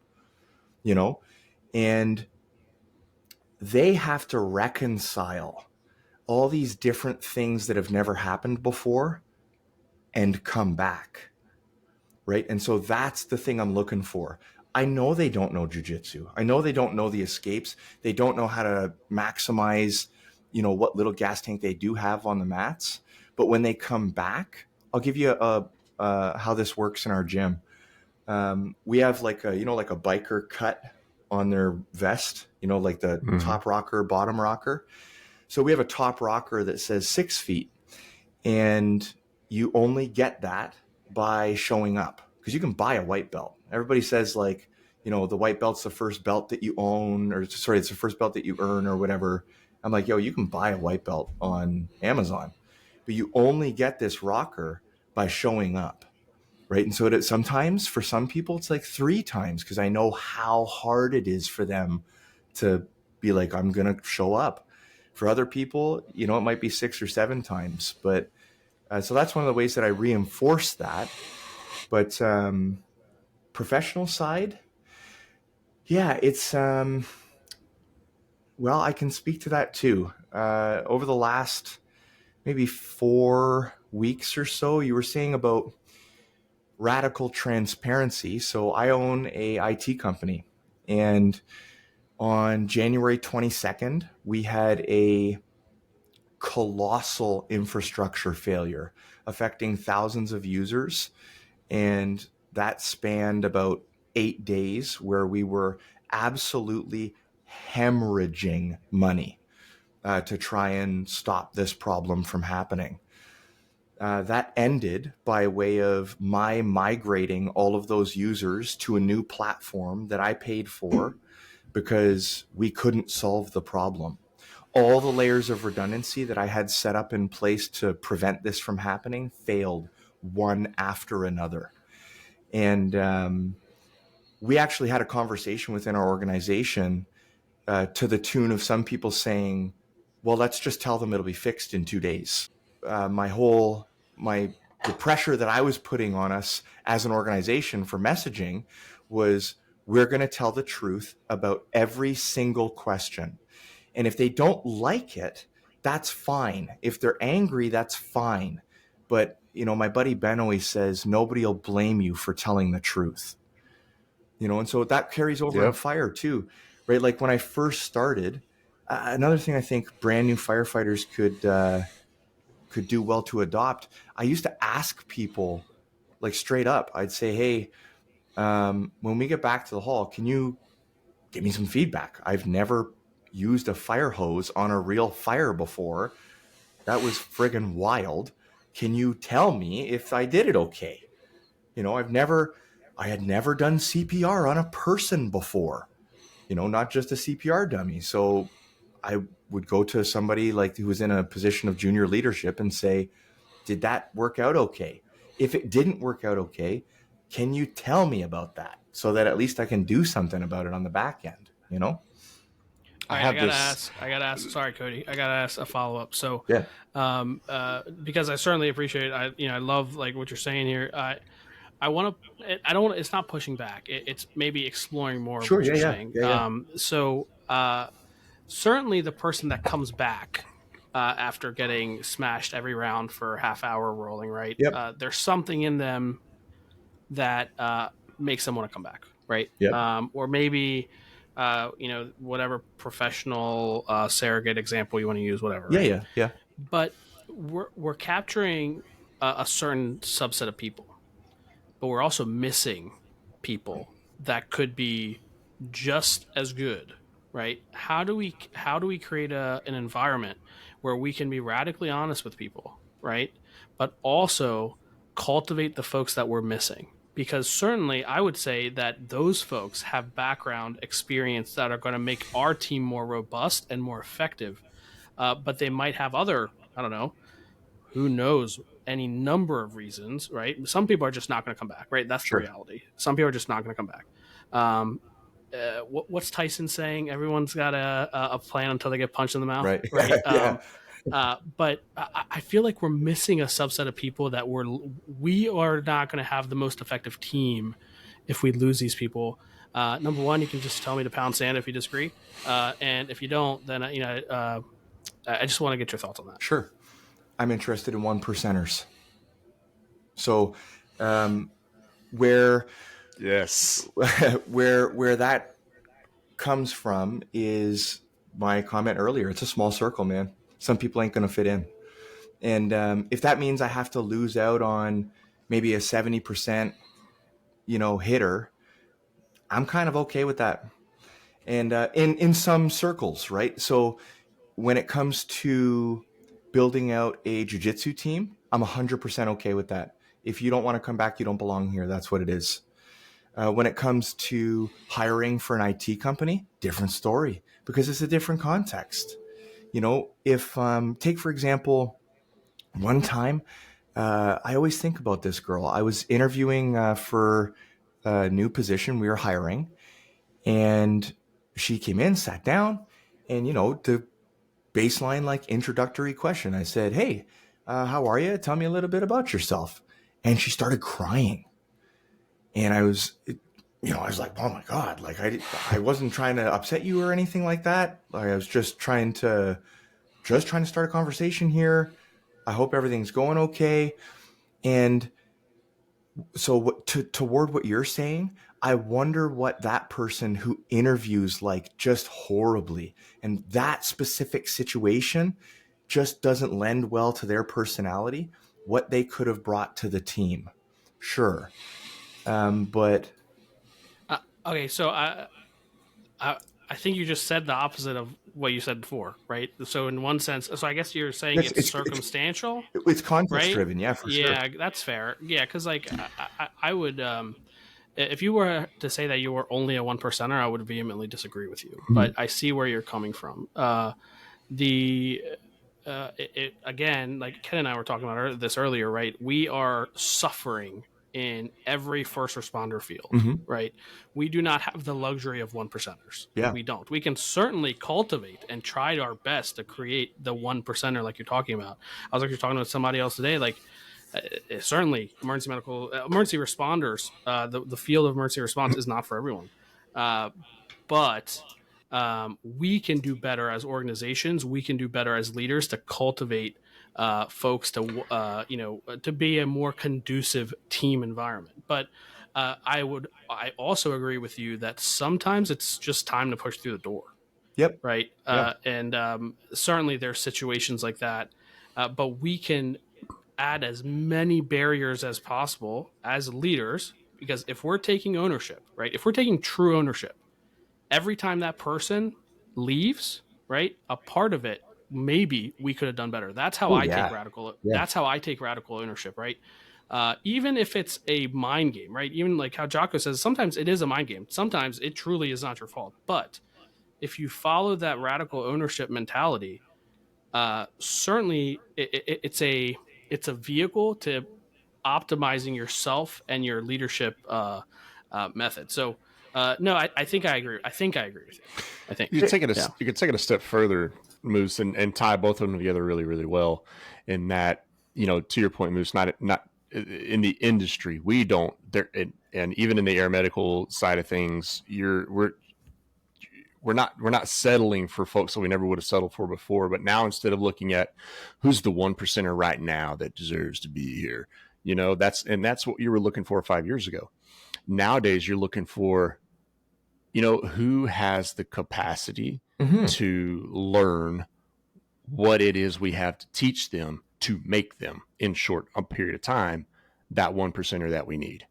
you know, and they have to reconcile all these different things that have never happened before and come back, right? And so that's the thing I'm looking for. I know they don't know jujitsu. I know they don't know the escapes. They don't know how to maximize, you know, what little gas tank they do have on the mats. But when they come back, I'll give you how this works in our gym. We have like a, you know, like a biker cut on their vest, you know, like the top rocker, bottom rocker. So we have a top rocker that says 6 feet, and you only get that by showing up, because you can buy a white belt. Everybody says, like, you know, the white belt's the first belt that you own, or sorry, it's the first belt that you earn or whatever. I'm like, yo, you can buy a white belt on Amazon, but you only get this rocker by showing up. Right. And so sometimes for some people, it's like 3 times, because I know how hard it is for them to be like, I'm going to show up. For other people, you know, it might be 6 or 7 times. But so that's one of the ways that I reinforce that. But professional side, yeah, it's well, I can speak to that too. Over the last maybe 4 weeks or so, you were saying about radical transparency. So I own a IT company, and on January 22nd, we had a colossal infrastructure failure affecting thousands of users. And that spanned about 8 days, where we were absolutely hemorrhaging money to try and stop this problem from happening. That ended by way of my migrating all of those users to a new platform that I paid for, because we couldn't solve the problem. All the layers of redundancy that I had set up in place to prevent this from happening failed one after another. And we actually had a conversation within our organization to the tune of some people saying, well, let's just tell them it'll be fixed in 2 days. The pressure that I was putting on us as an organization for messaging was, we're going to tell the truth about every single question. And if they don't like it, that's fine. If they're angry, that's fine. But, you know, my buddy Ben always says, nobody will blame you for telling the truth. You know, and so that carries over in fire too, right? Like when I first started, another thing I think brand new firefighters could do well to adopt. I used to ask people, like, straight up. I'd say, hey, when we get back to the hall, can you give me some feedback? I've never used a fire hose on a real fire before. That was friggin' wild. Can you tell me if I did it okay? You know, I had never done CPR on a person before, you know, not just a CPR dummy. So I would go to somebody like who was in a position of junior leadership and say, did that work out okay? If it didn't work out okay, can you tell me about that, so that at least I can do something about it on the back end, you know? I gotta ask. Sorry, Cody. I gotta ask a follow up. So, Yeah. Because I certainly appreciate. I love like what you're saying here. I want to. I don't want. It's not pushing back. It's maybe exploring more of what you're saying. Certainly the person that comes back after getting smashed every round for a half hour rolling, right? Yep. There's something in them that makes them want to come back, right? Yep. Or maybe, whatever professional surrogate example you want to use, whatever. Right? Yeah. But we're capturing a certain subset of people, but we're also missing people that could be just as good, right? How do we create an environment where we can be radically honest with people, right? But also cultivate the folks that we're missing. Because certainly I would say that those folks have background experience that are going to make our team more robust and more effective. But they might have other, I don't know, who knows, any number of reasons, right? Some people are just not going to come back, right? That's the reality. Some people are just not going to come back. What's Tyson saying? Everyone's got a plan until they get punched in the mouth, right? Right. But I feel like we're missing a subset of people that we are not going to have the most effective team if we lose these people. Number one, you can just tell me to pound sand if you disagree, and if you don't, then I just want to get your thoughts on that. Sure. I'm interested in one percenters. So, where Yes. where that comes from is my comment earlier. It's a small circle, man. Some people ain't going to fit in. And if that means I have to lose out on maybe a 70%, hitter, I'm kind of okay with that. And in some circles, right? So when it comes to building out a jiu-jitsu team, I'm 100% okay with that. If you don't want to come back, you don't belong here. That's what it is. When it comes to hiring for an IT company, different story, because it's a different context. If take for example, one time, I always think about this girl. I was interviewing for a new position we were hiring, and she came in, sat down, and the baseline like introductory question. I said, "Hey, how are you? Tell me a little bit about yourself." And she started crying. And I was like, "Oh my God, like I wasn't trying to upset you or anything like that. Like, I was just trying to start a conversation here. I hope everything's going okay." And so toward what you're saying, I wonder what that person who interviews like just horribly and that specific situation just doesn't lend well to their personality, what they could have brought to the team. Sure. But Okay, so I think you just said the opposite of what you said before, right? So in one sense, so I guess you're saying it's circumstantial. It's context right? driven, yeah, for sure. Yeah, that's fair. Yeah, because like I would, if you were to say that you were only a one percenter, I would vehemently disagree with you. Mm-hmm. But I see where you're coming from. Again, like Ken and I were talking about this earlier, right? We are suffering in every first responder field, right? We do not have the luxury of one percenters. Yeah. We don't. We can certainly cultivate and try our best to create the one percenter like you're talking about. I was actually talking to somebody else today, like certainly emergency responders, the field of emergency response is not for everyone. But we can do better as organizations. We can do better as leaders to cultivate folks to be a more conducive team environment. But I also agree with you that sometimes it's just time to push through the door. Yep. Right. Yep. And certainly there's situations like that, but we can add as many barriers as possible as leaders, because if we're taking ownership, right, if we're taking true ownership, every time that person leaves, right, a part of it, maybe we could have done better. That's how take radical. Yeah. That's how I take radical ownership, right? Even if it's a mind game, right? Even like how Jocko says, sometimes it is a mind game. Sometimes it truly is not your fault. But if you follow that radical ownership mentality, certainly it's a vehicle to optimizing yourself and your leadership method. So no, I think I agree. I think I agree with you. I think you could take it a step further, Moose, and tie both of them together really, really well. In that, to your point, Moose, not in the industry, we don't there, and even in the air medical side of things, we're not settling for folks that we never would have settled for before. But now, instead of looking at who's the one percenter right now that deserves to be here, that's what you were looking for 5 years ago. Nowadays, you're looking for, who has the capacity to learn what it is we have to teach them to make them, in a period of time, that one percenter that we need.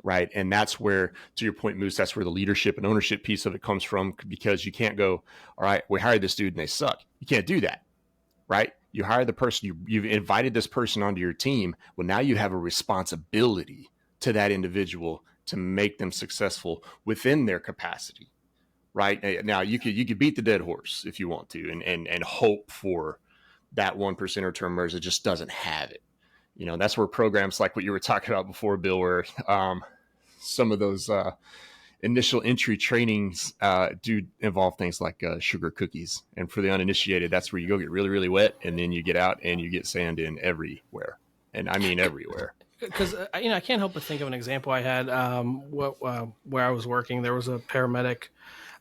Right. And that's where, to your point, Moose, that's where the leadership and ownership piece of it comes from, because you can't go, all right, we hired this dude and they suck. You can't do that. Right. You hire the person, you've invited this person onto your team. Well, now you have a responsibility to that individual to make them successful within their capacity. Right. Now you could beat the dead horse if you want to, and hope for that one percenter to emerge that just doesn't have it. That's where programs like what you were talking about before, Bill, where some of those initial entry trainings do involve things like sugar cookies. And for the uninitiated, that's where you go get really, really wet, and then you get out and you get sand in everywhere. And I mean everywhere. Because I can't help but think of an example I had where I was working. There was a paramedic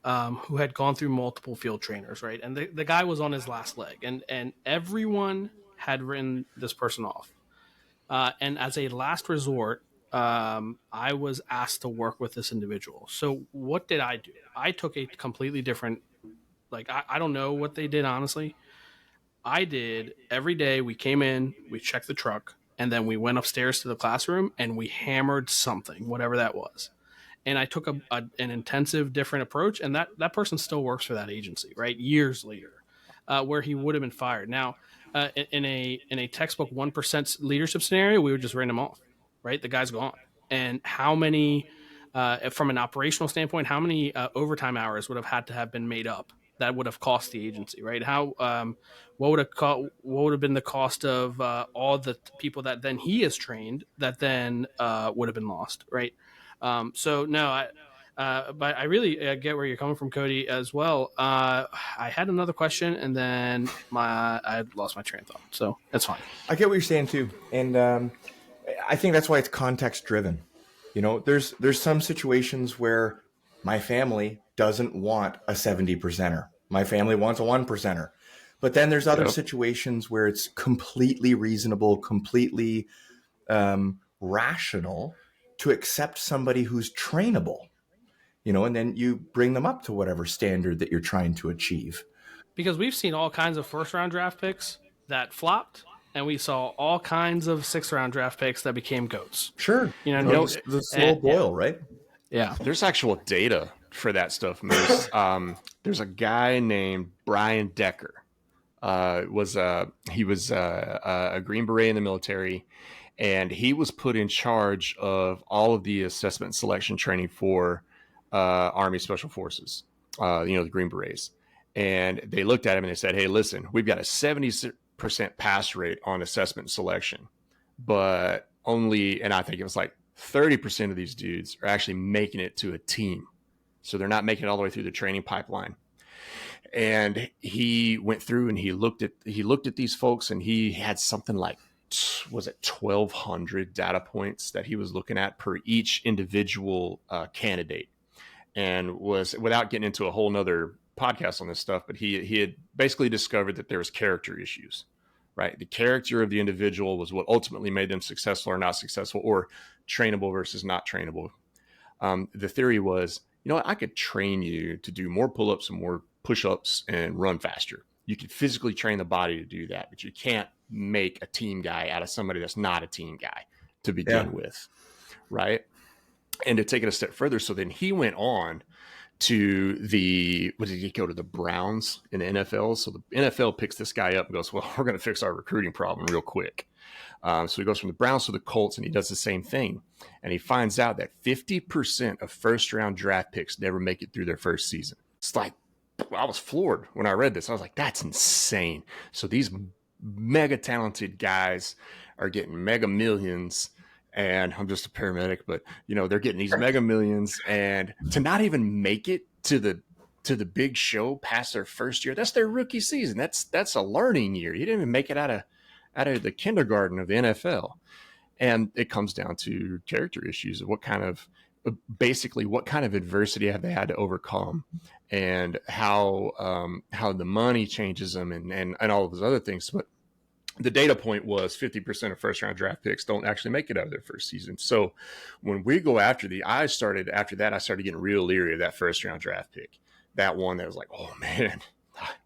who had gone through multiple field trainers, right? And the guy was on his last leg, and everyone had written this person off. And as a last resort, I was asked to work with this individual. So what did I do? I took a completely different, I don't know what they did, honestly. I did every day. We came in, we checked the truck, and then we went upstairs to the classroom and we hammered something, whatever that was. And I took an intensive, different approach, and that person still works for that agency, right? Years later, where he would have been fired. Now, in a textbook 1% leadership scenario, we would just write him off, right? The guy's gone. And how many, from an operational standpoint, how many overtime hours would have had to have been made up that would have cost the agency, right? What would have been the cost of all the people that then he has trained that then would have been lost, right? So no, but I really get where you're coming from, Cody, as well. I had another question, and then I lost my train of thought, so that's fine. I get what you're saying too, and I think that's why it's context driven. There's some situations where my family doesn't want a 70%er. My family wants a 1%er. But then there's other situations where it's completely reasonable, completely rational to accept somebody who's trainable, and then you bring them up to whatever standard that you're trying to achieve. Because we've seen all kinds of first-round draft picks that flopped, and we saw all kinds of sixth-round draft picks that became GOATs. Sure. The slow boil, right? Yeah. There's actual data for that stuff. There's a guy named Brian Decker. He was a Green Beret in the military, and he was put in charge of all of the assessment and selection training for Army Special Forces, the Green Berets. And they looked at him and they said, hey, listen, we've got a 70% pass rate on assessment and selection, but and I think it was like 30% of these dudes are actually making it to a team. So they're not making it all the way through the training pipeline. And he went through and he looked at these folks, and he had something like, was it 1,200 data points that he was looking at per each individual candidate, and was, without getting into a whole nother podcast on this stuff, but he had basically discovered that there was character issues, right? The character of the individual was what ultimately made them successful or not successful, or trainable versus not trainable. The theory was, I could train you to do more pull-ups and more push-ups and run faster. You could physically train the body to do that, but you can't make a team guy out of somebody that's not a team guy to begin with, right? And to take it a step further, so then he went on to what did he go to, the Browns in the NFL? So the NFL picks this guy up and goes, well, we're going to fix our recruiting problem real quick. So he goes from the Browns to the Colts, and he does the same thing. And he finds out that 50% of first-round draft picks never make it through their first season. It's like, I was floored when I read this. I was like, that's insane. So these mega talented guys are getting mega millions, and I'm just a paramedic, but they're getting these mega millions, and to not even make it to the big show past their first year, that's their rookie season. That's a learning year. You didn't even make it out of the kindergarten of the NFL. And it comes down to character issues of what kind of adversity have they had to overcome, and how the money changes them, and all of those other things. But the data point was 50% of first round draft picks don't actually make it out of their first season. So when we go after I started getting real leery of that first round draft pick. That one that was like, oh man,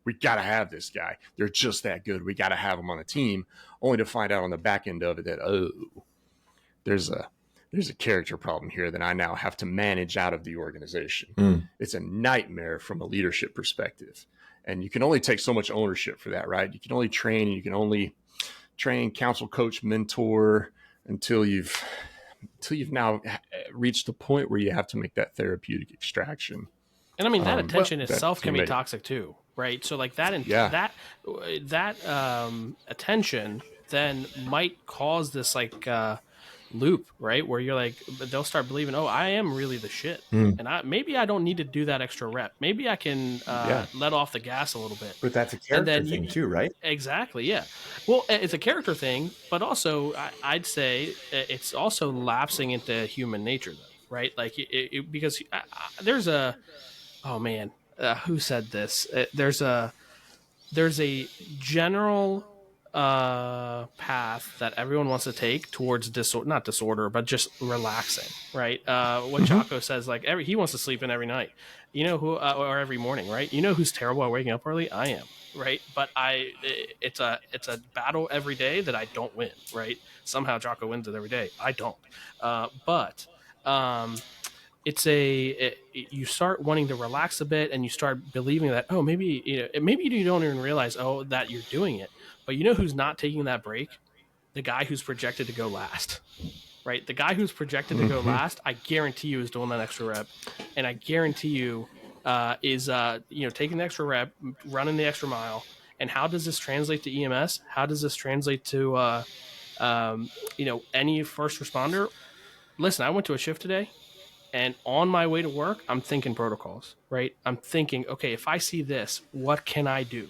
we got to have this guy. They're just that good. We got to have him on the team, only to find out on the back end of it that, there's a character problem here that I now have to manage out of the organization. It's a nightmare from a leadership perspective. And you can only take so much ownership for that, right? You can only train, and you can only train, counsel, coach, mentor until you've now reached the point where you have to make that therapeutic extraction. And I mean, that attention itself can be toxic too, right? So like that attention then might cause this loop, right? Where you're like, they'll start believing, oh, I am really the shit. Mm. And maybe I don't need to do that extra rep. Maybe I can Yeah. let off the gas a little bit. But that's a And character then thing too, right? exactly, yeah. Well, it's a character thing, but also I'd say it's also lapsing into human nature, though, right? Like because there's a oh man, who said this? There's a general path that everyone wants to take towards not disorder, but just relaxing, right? What Jocko says, like he wants to sleep in every night, or every morning, right? You know who's terrible at waking up early? I am, right? But it's a battle every day that I don't win, right? Somehow Jocko wins it every day. I don't, but you start wanting to relax a bit, and you start believing that, oh, maybe you don't even realize, oh, that you're doing it. But you know who's not taking that break? The guy who's projected to go last, right? The guy who's projected to go last, I guarantee you is doing that extra rep, and I guarantee you is taking the extra rep, running the extra mile. And how does this translate to EMS? How does this translate to any first responder? Listen, I went to a shift today. And on my way to work, I'm thinking protocols, right? I'm thinking, okay, if I see this, what can I do?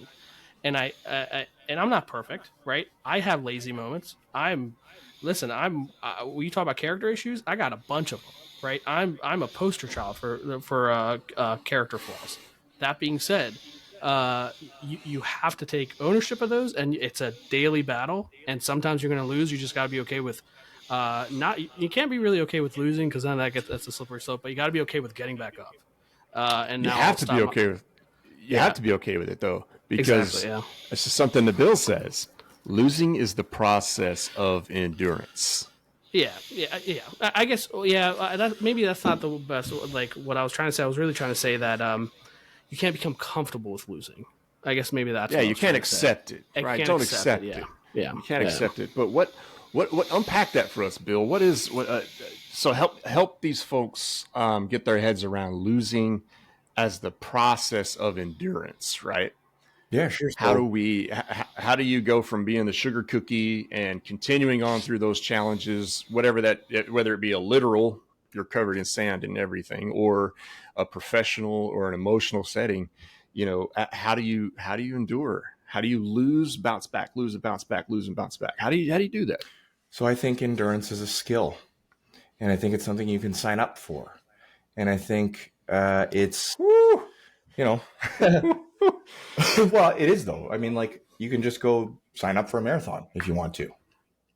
And I'm not perfect, right? I have lazy moments. When you talk about character issues, I got a bunch of them, right? I'm a poster child for character flaws. That being said, you have to take ownership of those, and it's a daily battle. And sometimes you're going to lose. You just got to be okay with you can't be really okay with losing, because then that's a slippery slope. But you got to be okay with getting back up. And You now have to be okay with. You have to be okay with it though, because Exactly, yeah. it's just something the Bill says. Losing is the process of endurance. Yeah. I guess, maybe that's not the best. Like what I was trying to say, I was really trying to say that you can't become comfortable with losing. I guess maybe that's Yeah, what I you was trying can't to say. accept it, I right? can't Don't accept accept it, it. yeah. You can't accept it. But what unpack that for us, Bill? So help these folks get their heads around losing as the process of endurance, right? Yeah, sure. How do you go from being the sugar cookie and continuing on through those challenges, whether it be a literal, you're covered in sand and everything, or a professional or an emotional setting, how do you endure? How do you lose, bounce back, lose and bounce back, lose and bounce back? How do you do that? So I think endurance is a skill, and I think it's something you can sign up for. And I think it's, well, it is though. I mean, like you can just go sign up for a marathon if you want to.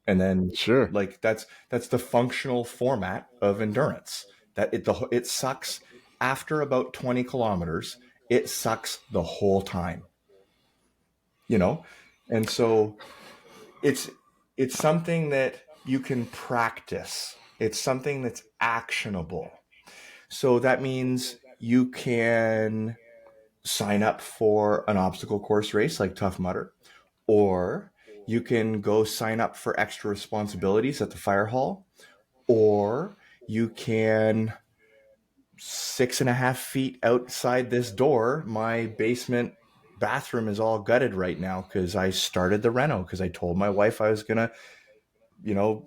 And then Sure. like that's the functional format of endurance. That it sucks after about 20 kilometers. It sucks the whole time. And so it's something that you can practice. It's something that's actionable. So that means you can sign up for an obstacle course race like Tough Mudder, or you can go sign up for extra responsibilities at the fire hall, or you can 6.5 feet outside this door. My basement bathroom is all gutted right now because I started the reno, because I told my wife I was going to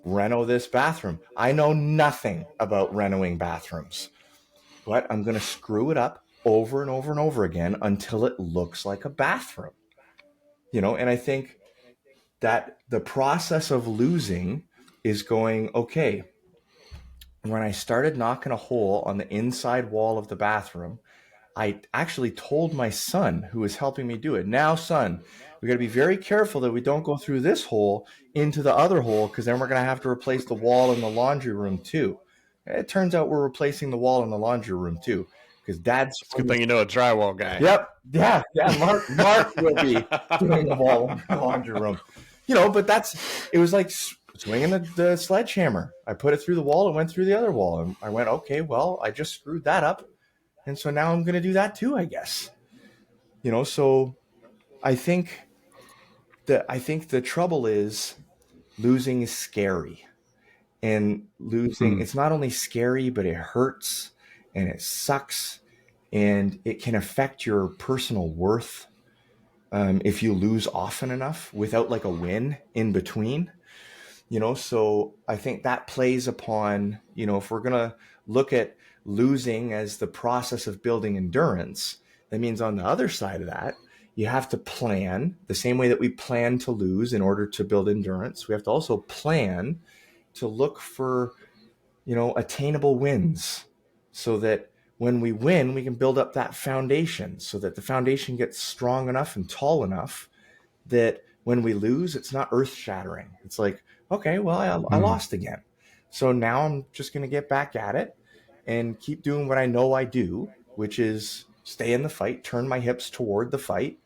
reno this bathroom. I know nothing about renoing bathrooms, but I'm going to screw it up over and over and over again until it looks like a bathroom. And I think that the process of losing is going, okay, when I started knocking a hole on the inside wall of the bathroom, I actually told my son, who was helping me do it, now, son, we got to be very careful that we don't go through this hole into the other hole, because then we're going to have to replace the wall in the laundry room too. It turns out we're replacing the wall in the laundry room too, because Dad's. It's a good thing you know a drywall guy. Yep. Yeah. Mark will be doing the wall in the laundry room. But it was like swinging the sledgehammer. I put it through the wall. It went through the other wall. And I went, okay, well, I just screwed that up. And so now I'm going to do that too, I guess. So I think the trouble is losing is scary. And losing, it's not only scary, but it hurts and it sucks, and it can affect your personal worth if you lose often enough without like a win in between. So I think that plays upon, if we're going to look at losing as the process of building endurance, that means on the other side of that, you have to plan the same way that we plan to lose in order to build endurance. We have to also plan to look for, attainable wins, so that when we win, we can build up that foundation, so that the foundation gets strong enough and tall enough that when we lose, it's not earth shattering. It's like, okay, well, I lost again. So now I'm just going to get back at it and keep doing what I know I do, which is stay in the fight, turn my hips toward the fight,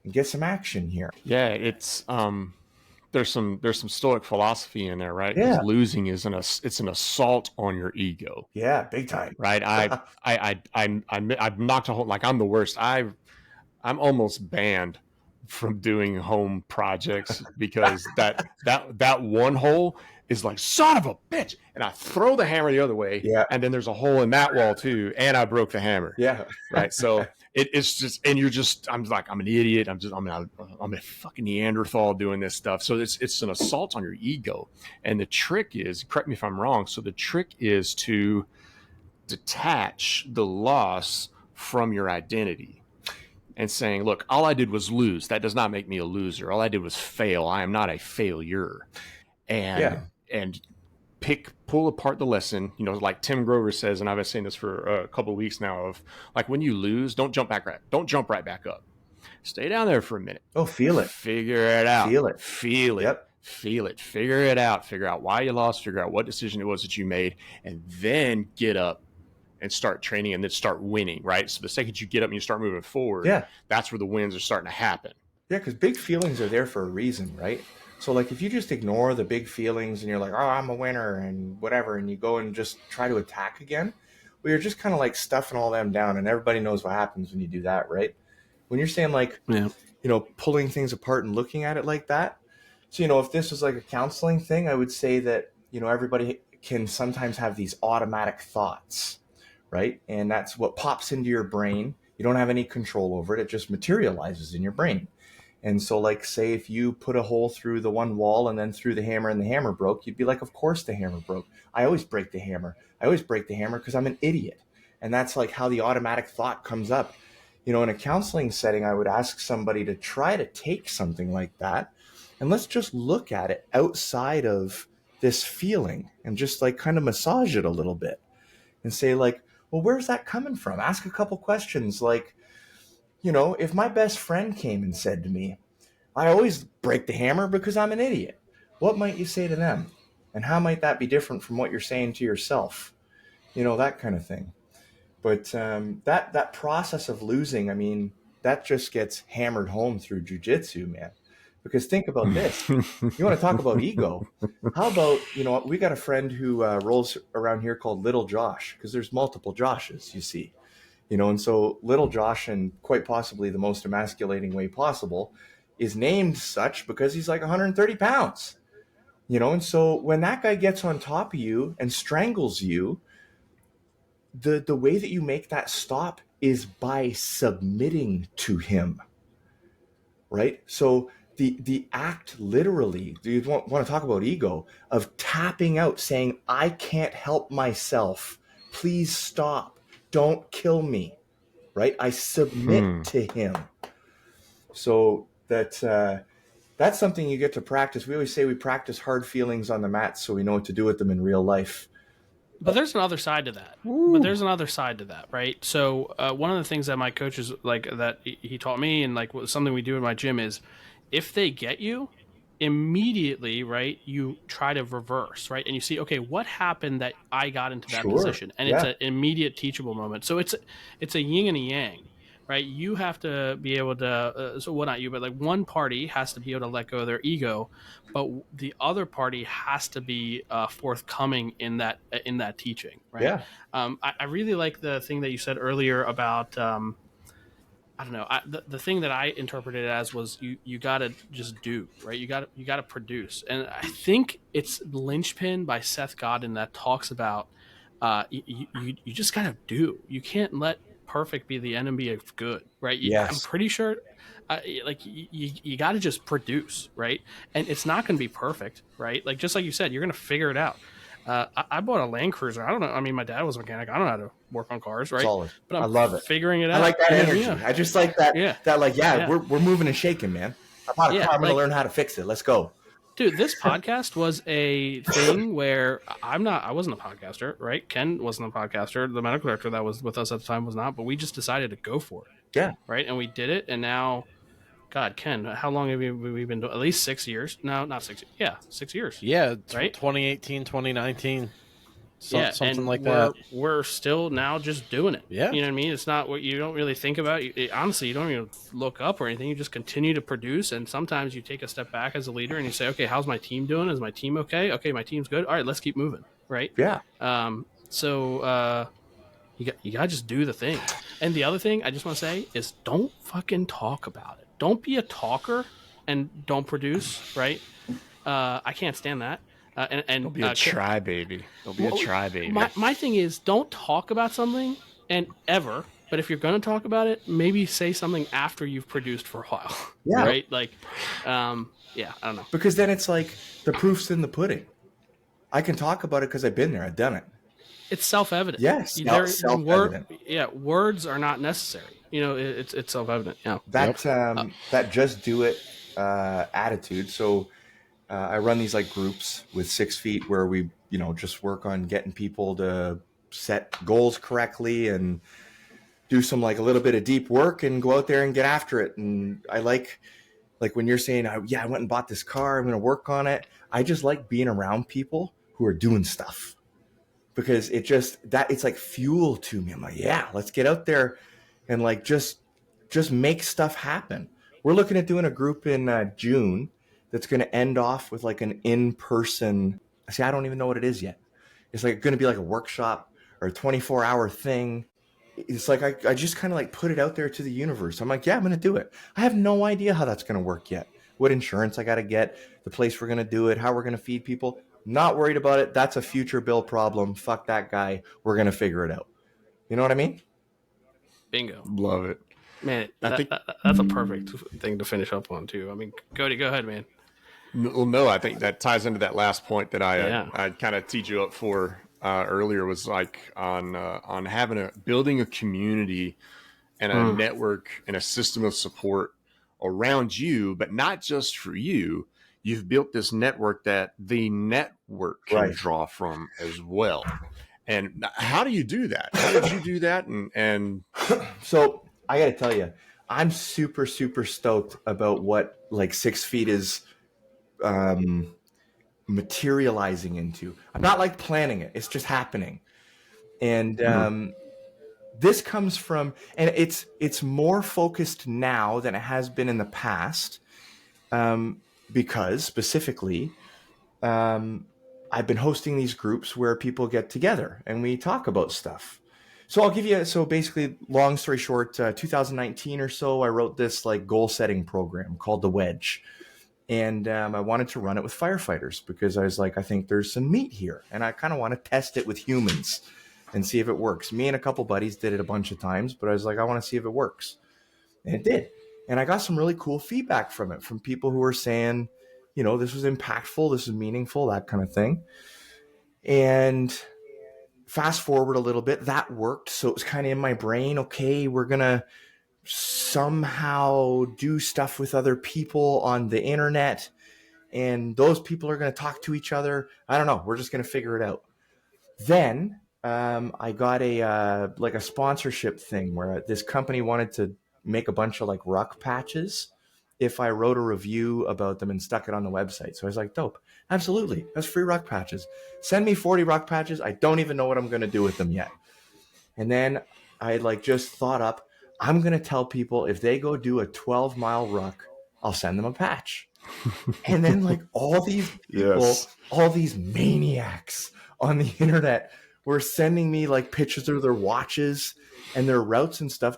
and get some action here. Yeah, it's there's some stoic philosophy in there, right? Because Yeah. losing is it's an assault on your ego, Yeah, big time. right? I'm knocked a hole, like I'm the worst. I'm almost banned from doing home projects because that one hole is like, son of a bitch, and I throw the hammer the other way, Yeah. and then there's a hole in that wall too, and I broke the hammer. Yeah. Right. So it's just, and you're just, I'm like, I'm an idiot. I'm a fucking Neanderthal doing this stuff. So it's an assault on your ego. And the trick is, correct me if I'm wrong. So the trick is to detach the loss from your identity and saying, look, all I did was lose. That does not make me a loser. All I did was fail. I am not a failure. And pull apart the lesson, like Tim Grover says, and I've been saying this for a couple of weeks now, of like, when you lose, don't jump right back up. Stay down there for a minute. Oh, feel it. Figure it out. Feel it. Yep. Feel it. Figure it out. Figure out why you lost. Figure out what decision it was that you made, and then get up and start training, and then start winning, right? So the second you get up and you start moving forward, that's where the wins are starting to happen. Yeah, because big feelings are there for a reason, right? So like if you just ignore the big feelings and you're like, oh, I'm a winner and whatever, and you go and just try to attack again, well, you're just kind of like stuffing all them down, and everybody knows what happens when you do that, right? When you're saying like, pulling things apart and looking at it like that. So, if this was like a counseling thing, I would say that, everybody can sometimes have these automatic thoughts, right? And that's what pops into your brain. You don't have any control over it. It just materializes in your brain. And so, like, say if you put a hole through the one wall and then threw the hammer and the hammer broke, you'd be like, of course the hammer broke. I always break the hammer. I always break the hammer because I'm an idiot. And that's like how the automatic thought comes up. In a counseling setting, I would ask somebody to try to take something like that and let's just look at it outside of this feeling and just like kind of massage it a little bit and say like, well, where's that coming from? Ask a couple questions like, if my best friend came and said to me, I always break the hammer because I'm an idiot, what might you say to them? And how might that be different from what you're saying to yourself? That kind of thing. But that process of losing, I mean, that just gets hammered home through jiu-jitsu, man. Because think about this. You want to talk about ego. How about, we got a friend who rolls around here called Little Josh, because there's multiple Joshes, you see. And so Little Josh, in quite possibly the most emasculating way possible, is named such because he's like 130 pounds. And so when that guy gets on top of you and strangles you, the way that you make that stop is by submitting to him, right? So the act literally, do you want to talk about ego, of tapping out, saying, I can't help myself. Please stop. Don't kill me, right? I submit to him. So that's something you get to practice. We always say we practice hard feelings on the mat so we know what to do with them in real life. But there's another side to that. Right? So one of the things that my coaches, like, that he taught me, and like something we do in my gym, is if they get you, immediately, right, you try to reverse, right? And you see, okay, what happened that I got into that position? And it's an immediate teachable moment. So it's a yin and a yang, right? You have to be able to, so well, not you, but like one party has to be able to let go of their ego, but the other party has to be forthcoming in that teaching, right? Yeah. I really like the thing that you said earlier about, I don't know. The thing that I interpreted it as was you got to just do, right? You got to produce. And I think it's Linchpin by Seth Godin that talks about you just got to do. You can't let perfect be the enemy of good, right? Yes. I'm pretty sure, like you got to just produce, right? And it's not going to be perfect, right? Like just like you said, you're going to figure it out. I bought a Land Cruiser. I don't know. I mean, my dad was a mechanic. I don't know how to work on cars, right? Solid. But I'm I love it. figuring it out. I like that And then, energy. yeah, I just like that. yeah, That like, yeah, yeah. we're moving and shaking, man. I bought a Yeah, car. I'm going to like- learn how to fix it. Let's go. Dude, this podcast was a thing where I wasn't a podcaster, right? Ken wasn't a podcaster. The medical director that was with us at the time was not, but we just decided to go for it. Yeah. Right. And we did it. And now, God, Ken, how long have we been doing? At least 6 years. No, not 6 years. Yeah, 6 years. Yeah, Right? 2018, 2019. Something and like that. We're still now just doing it. Yeah. You know what I mean? It's not what you don't really think about. Honestly, you don't even look up or anything. You just continue to produce. And sometimes you take a step back as a leader and you say, okay, how's my team doing? Is my team okay? Okay, my team's good. All right, let's keep moving. Right. Yeah. So you got to just do the thing. And the other thing I just want to say is don't fucking talk about it. Don't be a talker and don't produce. Right. I can't stand that. And Don't be a try baby. Don't be a try baby. My thing is, don't talk about something and ever. But if you're going to talk about it, maybe say something after you've produced for a while. Yeah. Right. Like, yeah. I don't know. Because then it's like the proof's in the pudding. I can talk about it because I've been there. I've done it. It's self-evident. Yes, self-evident. Words are not necessary. You know, it's self-evident. Yeah. That just do it attitude. So. I run these like groups with SIXFEET where we, just work on getting people to set goals correctly and do some like a little bit of deep work and go out there and get after it. And I like when you're saying, I went and bought this car, I'm going to work on it. I just like being around people who are doing stuff because it's like fuel to me. I'm like, yeah, let's get out there and like just make stuff happen. We're looking at doing a group in June that's going to end off with like an in-person. See, I don't even know what it is yet. It's like going to be like a workshop or a 24-hour thing. It's like I just kind of like put it out there to the universe. I'm like, yeah, I'm going to do it. I have no idea how that's going to work yet. What insurance I got to get, the place we're going to do it, how we're going to feed people. Not worried about it. That's a future bill problem. Fuck that guy. We're going to figure it out. You know what I mean? Bingo. Love it. Man, that's a perfect thing to finish up on too. I mean, Cody, go ahead, man. Well, no, I think that ties into that last point that I kind of teed you up for earlier was like on building a community and a network and a system of support around you, but not just for you. You've built this network that the network can draw from as well. And how do you do that? How did you do that? And so I got to tell you, I'm super, super stoked about what like SIXFEET is materializing into. I'm not like planning it. It's just happening. And this comes from, and it's more focused now than it has been in the past. Because specifically, I've been hosting these groups where people get together and we talk about stuff. So I'll give you, so basically, long story short, 2019 or so, I wrote this like goal setting program called The Wedge. And I wanted to run it with firefighters because I was like, I think there's some meat here. And I kind of want to test it with humans and see if it works. Me and a couple buddies did it a bunch of times, but I was like, I want to see if it works. And it did. And I got some really cool feedback from it, from people who were saying, this was impactful, this is meaningful, that kind of thing. And fast forward a little bit, that worked. So it was kind of in my brain, okay, we're going to somehow do stuff with other people on the internet. And those people are going to talk to each other. I don't know. We're just going to figure it out. Then I got a sponsorship thing where this company wanted to make a bunch of like ruck patches if I wrote a review about them and stuck it on the website. So I was like, dope. Absolutely. That's free ruck patches. Send me 40 ruck patches. I don't even know what I'm going to do with them yet. And then I just thought up, I'm going to tell people if they go do a 12-mile ruck, I'll send them a patch. And then all these people, all these maniacs on the internet were sending me pictures of their watches and their routes and stuff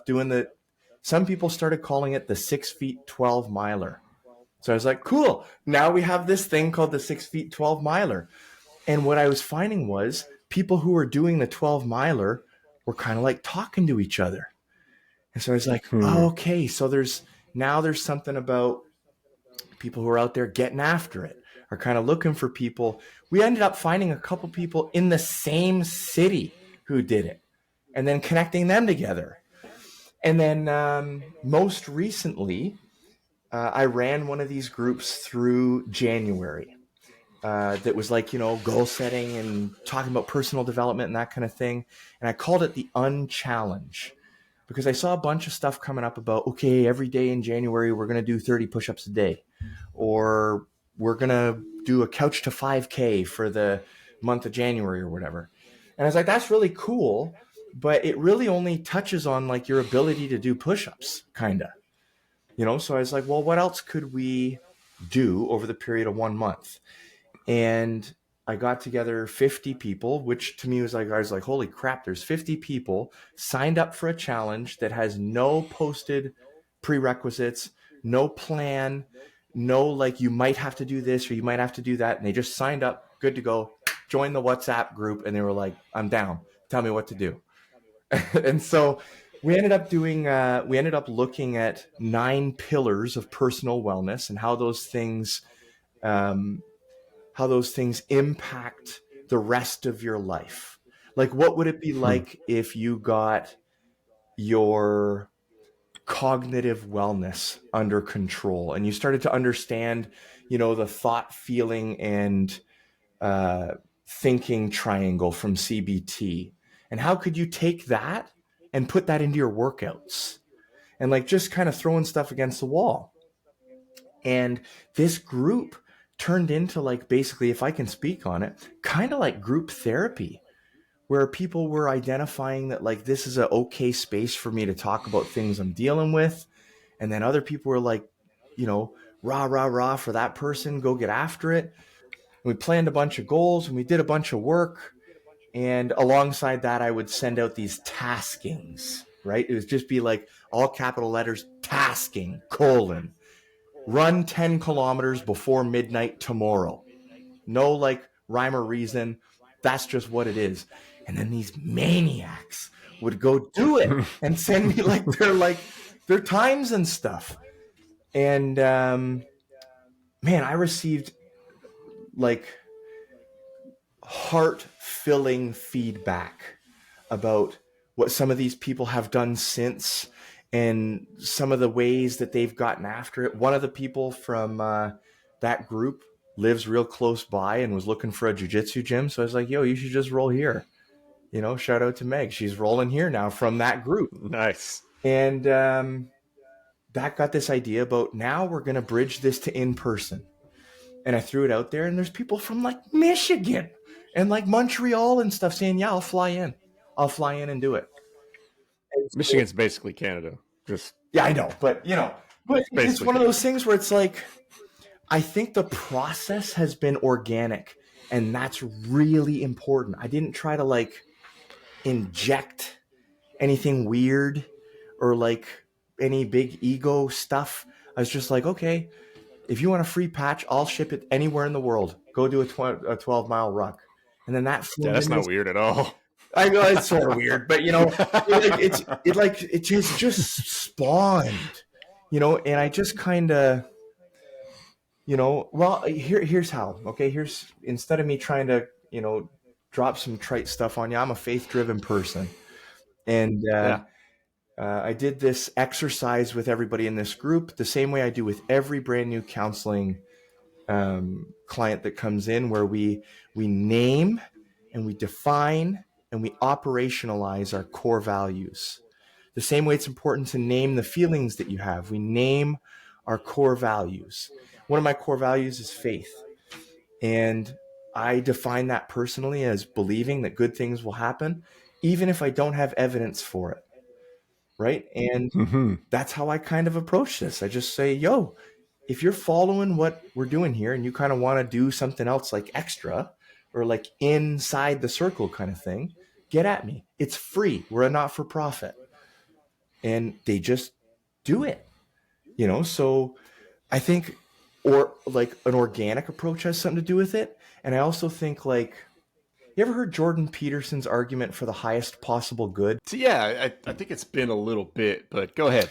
some people started calling it the 6-feet 12-miler. So I was like, cool. Now we have this thing called the 6-feet 12-miler. And what I was finding was people who were doing the 12-miler were kind of talking to each other. And so I was like, Hmm. oh, okay, so there's something about people who are out there getting after it, are kind of looking for people. We ended up finding a couple people in the same city who did it, and then connecting them together. And then most recently, I ran one of these groups through January. That was like, goal setting and talking about personal development and that kind of thing. And I called it the Unchallenge because I saw a bunch of stuff coming up about, okay, every day in January, we're going to do 30 push-ups a day, or we're going to do a couch to 5K for the month of January or whatever. And I was like, that's really cool, but it really only touches on like your ability to do push-ups, kind of, So I was like, well, what else could we do over the period of 1 month? And I got together 50 people, which to me was like, I was like, holy crap, there's 50 people signed up for a challenge that has no posted prerequisites, no plan, no like you might have to do this or you might have to do that. And they just signed up, good to go, join the WhatsApp group. And they were like, I'm down. Tell me what to do. And so we ended up looking at 9 pillars of personal wellness and um, how those things impact the rest of your life. Like, what would it be Hmm. like if you got your cognitive wellness under control and you started to understand, the thought, feeling, and thinking triangle from CBT? And how could you take that and put that into your workouts and like just kind of throwing stuff against the wall? And this group turned into like basically, if I can speak on it, kind of like group therapy, where people were identifying that like this is an okay space for me to talk about things I'm dealing with. And then other people were like, rah, rah, rah for that person, go get after it. And we planned a bunch of goals and we did a bunch of work. And alongside that, I would send out these taskings, right? It would just be like all capital letters, tasking, colon, run 10 kilometers before midnight tomorrow. No like rhyme or reason. That's just what it is. And then these maniacs would go do it and send me their times and stuff. And man, I received like heart filling feedback about what some of these people have done since and some of the ways that they've gotten after it. One of the people from that group lives real close by and was looking for a jiu-jitsu gym. So I was like, yo, you should just roll here. Shout out to Meg. She's rolling here now from that group. Nice. And that got this idea about now we're going to bridge this to in person. And I threw it out there, and there's people from like Michigan and like Montreal and stuff saying, yeah, I'll fly in. I'll fly in and do it. And so, Michigan's basically Canada. Just yeah, I know. But, but it's one of those things where it's like, I think the process has been organic, and that's really important. I didn't try to like inject anything weird or like any big ego stuff. I was just like, okay, if you want a free patch, I'll ship it anywhere in the world. Go do a 12-mile ruck. And then that yeah, that's not weird at all. I know it's sort of weird, but it just spawned, and I just kind of, well, here's how. Okay, here's, instead of me trying to, drop some trite stuff on you, I'm a faith-driven person, and Yeah. I did this exercise with everybody in this group the same way I do with every brand new counseling client that comes in, where we name and we define and we operationalize our core values. The same way it's important to name the feelings that you have. We name our core values. One of my core values is faith. And I define that personally as believing that good things will happen, even if I don't have evidence for it. Right. And Mm-hmm. that's how I kind of approach this. I just say, yo, if you're following what we're doing here and you kind of want to do something else like extra or like inside the circle kind of thing, get at me. It's free. We're a not-for-profit. And they just do it, So I think, or like an organic approach has something to do with it. And I also think like You ever heard Jordan Peterson's argument for the highest possible good? So yeah, I think it's been a little bit, but go ahead.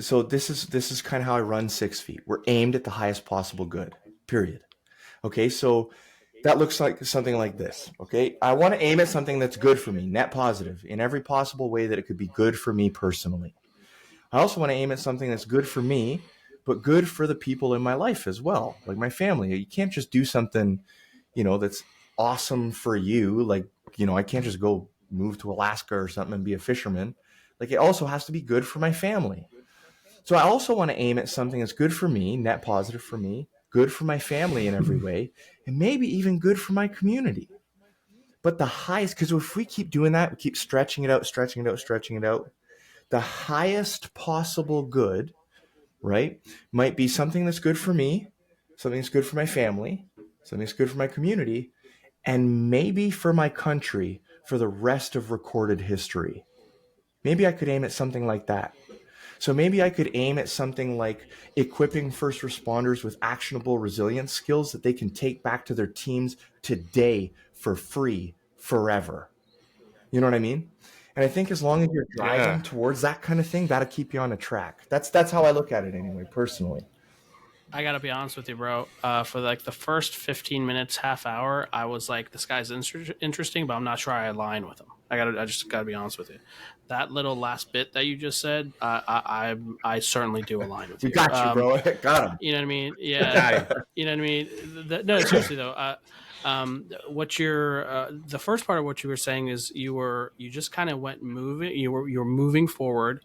So this is kind of how I run 6 feet. We're aimed at the highest possible good. Period. Okay, so that looks like something like this. Okay, I want to aim at something that's good for me, net positive, in every possible way that it could be good for me personally. I also want to aim at something that's good for me, but good for the people in my life as well, like my family. You can't just do something, that's awesome for you. Like, I can't just go move to Alaska or something and be a fisherman. Like, it also has to be good for my family. So I also want to aim at something that's good for me, net positive for me, good for my family in every way, and maybe even good for my community. But the highest, because if we keep doing that, we keep stretching it out, stretching it out, stretching it out, the highest possible good, right, might be something that's good for me, something that's good for my family, something that's good for my community, and maybe for my country for the rest of recorded history. Maybe I could aim at something like that. So maybe I could aim at something like equipping first responders with actionable resilience skills that they can take back to their teams today for free forever. You know what I mean? And I think as long as you're driving towards that kind of thing, that'll keep you on a track. That's how I look at it anyway, personally. I gotta be honest with you, bro. For like the first 15 minutes, half hour, I was like, "This guy's interesting," but I'm not sure I align with him. I just gotta be honest with you. That little last bit that you just said, I certainly do align with you. We got you, bro. Got him. You know what I mean? Yeah. You know what I mean? No, seriously though. What you're the first part of what you were saying is you just kind of went moving. You were moving forward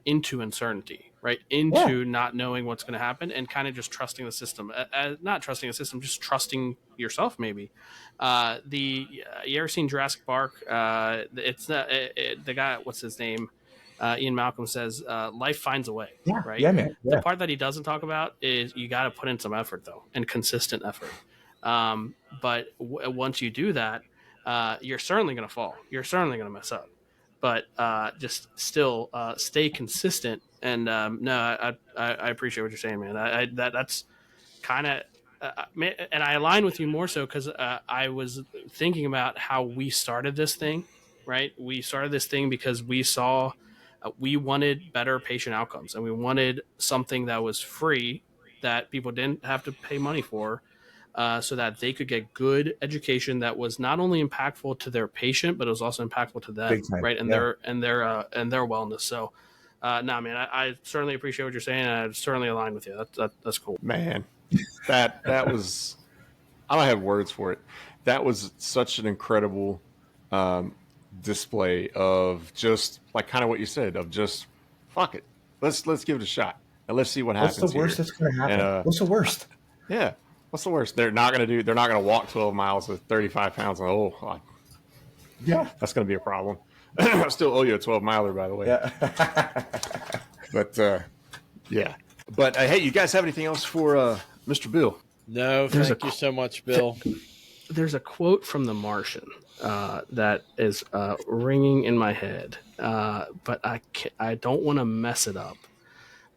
into uncertainty, right? Into not knowing what's going to happen and kind of just trusting the system. Not trusting the system, just trusting yourself, maybe. You ever seen Jurassic Park? It's the guy. What's his name? Ian Malcolm says, "Life finds a way." Yeah, right. Yeah, man. Yeah. The part that he doesn't talk about is you got to put in some effort though, and consistent effort. But once you do that, you're certainly going to fall. You're certainly going to mess up. But just still stay consistent. And no, I appreciate what you're saying, man. That's kind of, and I align with you more so because I was thinking about how we started this thing, right? We started this thing because we saw we wanted better patient outcomes, and we wanted something that was free that people didn't have to pay money for. So that they could get good education that was not only impactful to their patient, but it was also impactful to them, right? And their wellness. So, man, I certainly appreciate what you're saying, and I certainly align with you. That's cool, man. That was, I don't have words for it. That was such an incredible display of just like kind of what you said of just fuck it, let's give it a shot and let's see what happens. What's the worst that's going to happen? And, what's the worst? Yeah. What's the worst? They're not going to walk 12 miles with 35 pounds. Oh, God. Yeah. That's going to be a problem. I still owe you a 12 miler, by the way. Yeah. But, yeah. But, hey, you guys have anything else for Mr. Bill? No, thank you so much, Bill. There's a quote from The Martian that is ringing in my head, but I don't want to mess it up.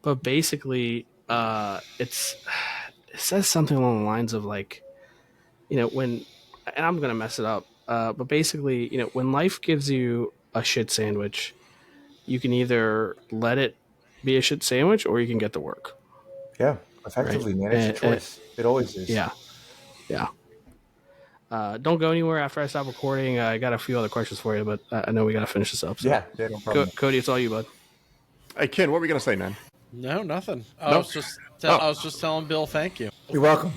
But basically, it says something along the lines of like, when, and I'm going to mess it up, but basically, when life gives you a shit sandwich, you can either let it be a shit sandwich or you can get to work. Yeah, effectively, right? Man. It's a choice. It always is. Yeah. Yeah. Don't go anywhere after I stop recording. I got a few other questions for you, but I know we got to finish this up. So. Yeah, no problem. Cody, it's all you, bud. Hey, Ken, what were we going to say, man? No, nothing. I was just telling Bill thank you. You're welcome.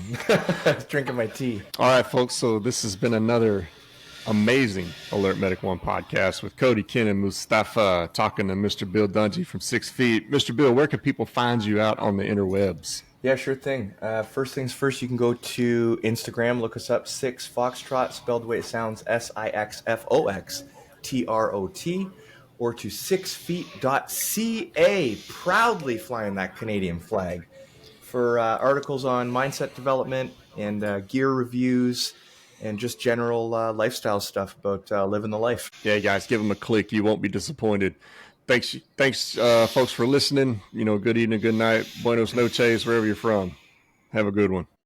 Drinking my tea. All right, folks. So this has been another amazing Alert Medic One podcast with Cody, Ken, and Mustafa talking to Mr. Bill Dungee from 6 Feet. Mr. Bill, where can people find you out on the interwebs? Yeah, sure thing. First things first, you can go to Instagram, look us up, 6 Foxtrot, spelled the way it sounds, SIXFOXTROT, or to 6feet.ca, proudly flying that Canadian flag, for articles on mindset development and gear reviews and just general lifestyle stuff about living the life. Yeah, guys, give them a click. You won't be disappointed. Thanks, folks, for listening. Good evening, good night. Buenos noches, wherever you're from. Have a good one.